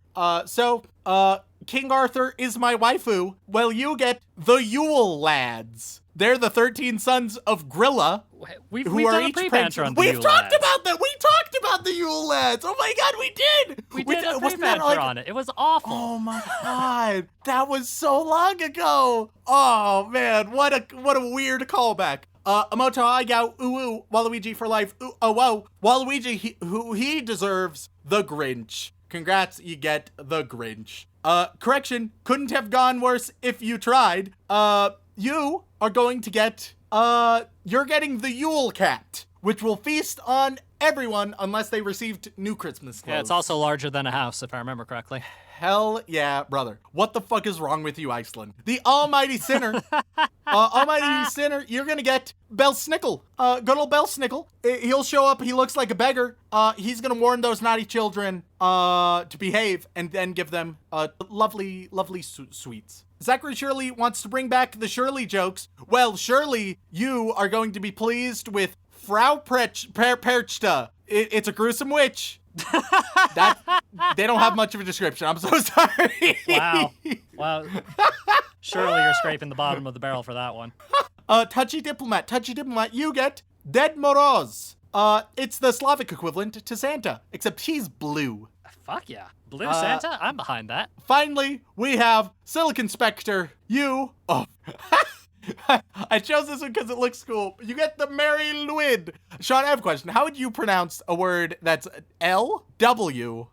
King Arthur is my waifu. Well, you get the Yule Lads. They're the 13 sons of Grilla. We've done a pre-banter on the Yule Lads. We've talked about that. We talked about the Yule Lads. Oh my god, we did. We did a pre-banter on it. It was awful. Oh my god, that was so long ago. Oh man, what a weird callback. Amoto Aigao, ooh, Waluigi for life, ooh, oh whoa. Waluigi, who he deserves, the Grinch. Congrats, you get the Grinch. Correction, couldn't have gone worse if you tried. You are going to get, you're getting the Yule Cat, which will feast on everyone unless they received new Christmas clothes. Yeah, it's also larger than a house, if I remember correctly. Hell yeah, brother. What the fuck is wrong with you, Iceland? The Almighty Sinner. Almighty Sinner, you're gonna get Belsnickel. Good old Belsnickel. He'll show up, he looks like a beggar. He's gonna warn those naughty children to behave and then give them lovely sweets. Zachary Shirley wants to bring back the Shirley jokes. Well, Shirley, you are going to be pleased with Frau Perchta. It's a gruesome witch. They don't have much of a description. I'm so sorry. Wow. Surely you're scraping the bottom of the barrel for that one. Touchy Diplomat, you get Dead Moroz. It's the Slavic equivalent to Santa, except he's blue. Fuck yeah. Blue Santa? I'm behind that. Finally, we have Silicon Spectre. I chose this one because it looks cool. You get the Mary Lwyd. Sean, I have a question. How would you pronounce a word that's L-W-Y-D?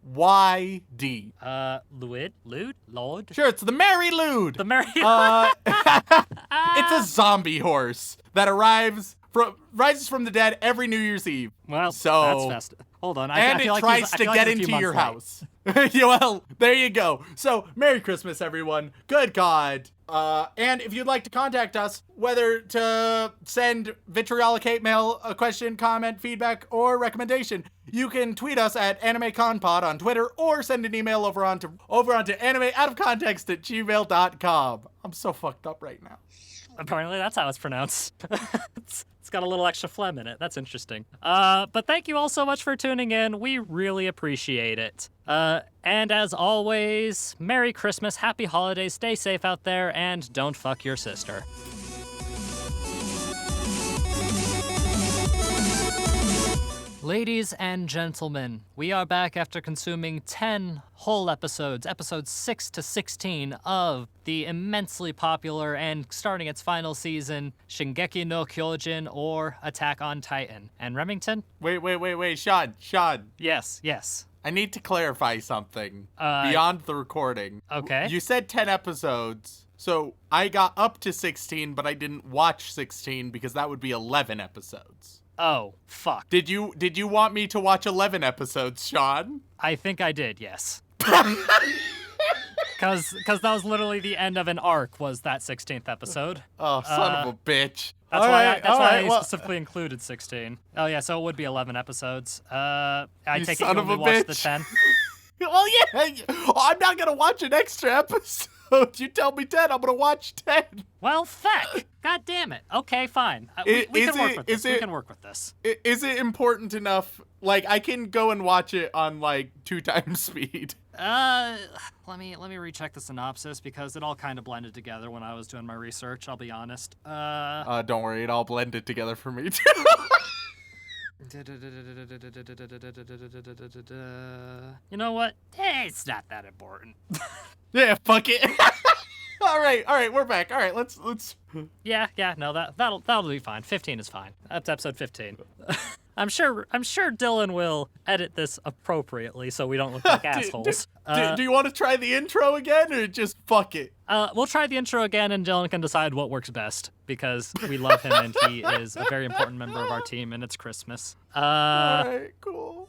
Lwyd? Lord? Sure, it's the Mary Lwyd. The Mary It's a zombie horse that rises from the dead every New Year's Eve. Well, so that's festive. Hold on. And I feel it like tries to get into your house. Yeah, well, there you go. So, Merry Christmas, everyone. Good God. And if you'd like to contact us, whether to send vitriolic hate mail, a question, comment, feedback, or recommendation, you can tweet us at AnimeConPod on Twitter or send an email over onto animeoutofcontext@gmail.com. I'm so fucked up right now. Apparently that's how it's pronounced. It's got a little extra phlegm in it. That's interesting. But thank you all so much for tuning in. We really appreciate it. And as always, Merry Christmas, Happy Holidays, stay safe out there, and don't fuck your sister. Ladies and gentlemen, we are back after consuming 10 whole episodes 6 to 16 of the immensely popular and starting its final season, Shingeki no Kyojin or Attack on Titan. And Remington? Wait, Sean. Yes. I need to clarify something beyond the recording. Okay. You said 10 episodes, so I got up to 16, but I didn't watch 16 because that would be 11 episodes. Oh, fuck. Did you want me to watch 11 episodes, Sean? I think I did, yes. Because that was literally the end of an arc, was that 16th episode. Oh, son of a bitch. That's why I specifically included 16. Oh, yeah, so it would be 11 episodes. I take it you only watched the 10? Well, yeah. I'm not going to watch an extra episode. You tell me 10, I'm going to watch 10. Well, feck. God damn it. Okay, fine. We can work with this. We can work with this. Is it important enough? Like, I can go and watch it on, 2 times speed. Let me recheck the synopsis because it all kind of blended together when I was doing my research, I'll be honest. Don't worry, it all blended together for me, too. You know what? It's not that important. Yeah, fuck it. All right, we're back. All right, let's. Yeah, no, that'll be fine. 15 is fine. That's episode 15. I'm sure Dylan will edit this appropriately so we don't look like assholes. Do you want to try the intro again or just fuck it? We'll try the intro again and Dylan can decide what works best because we love him and he is a very important member of our team and it's Christmas. All right, cool.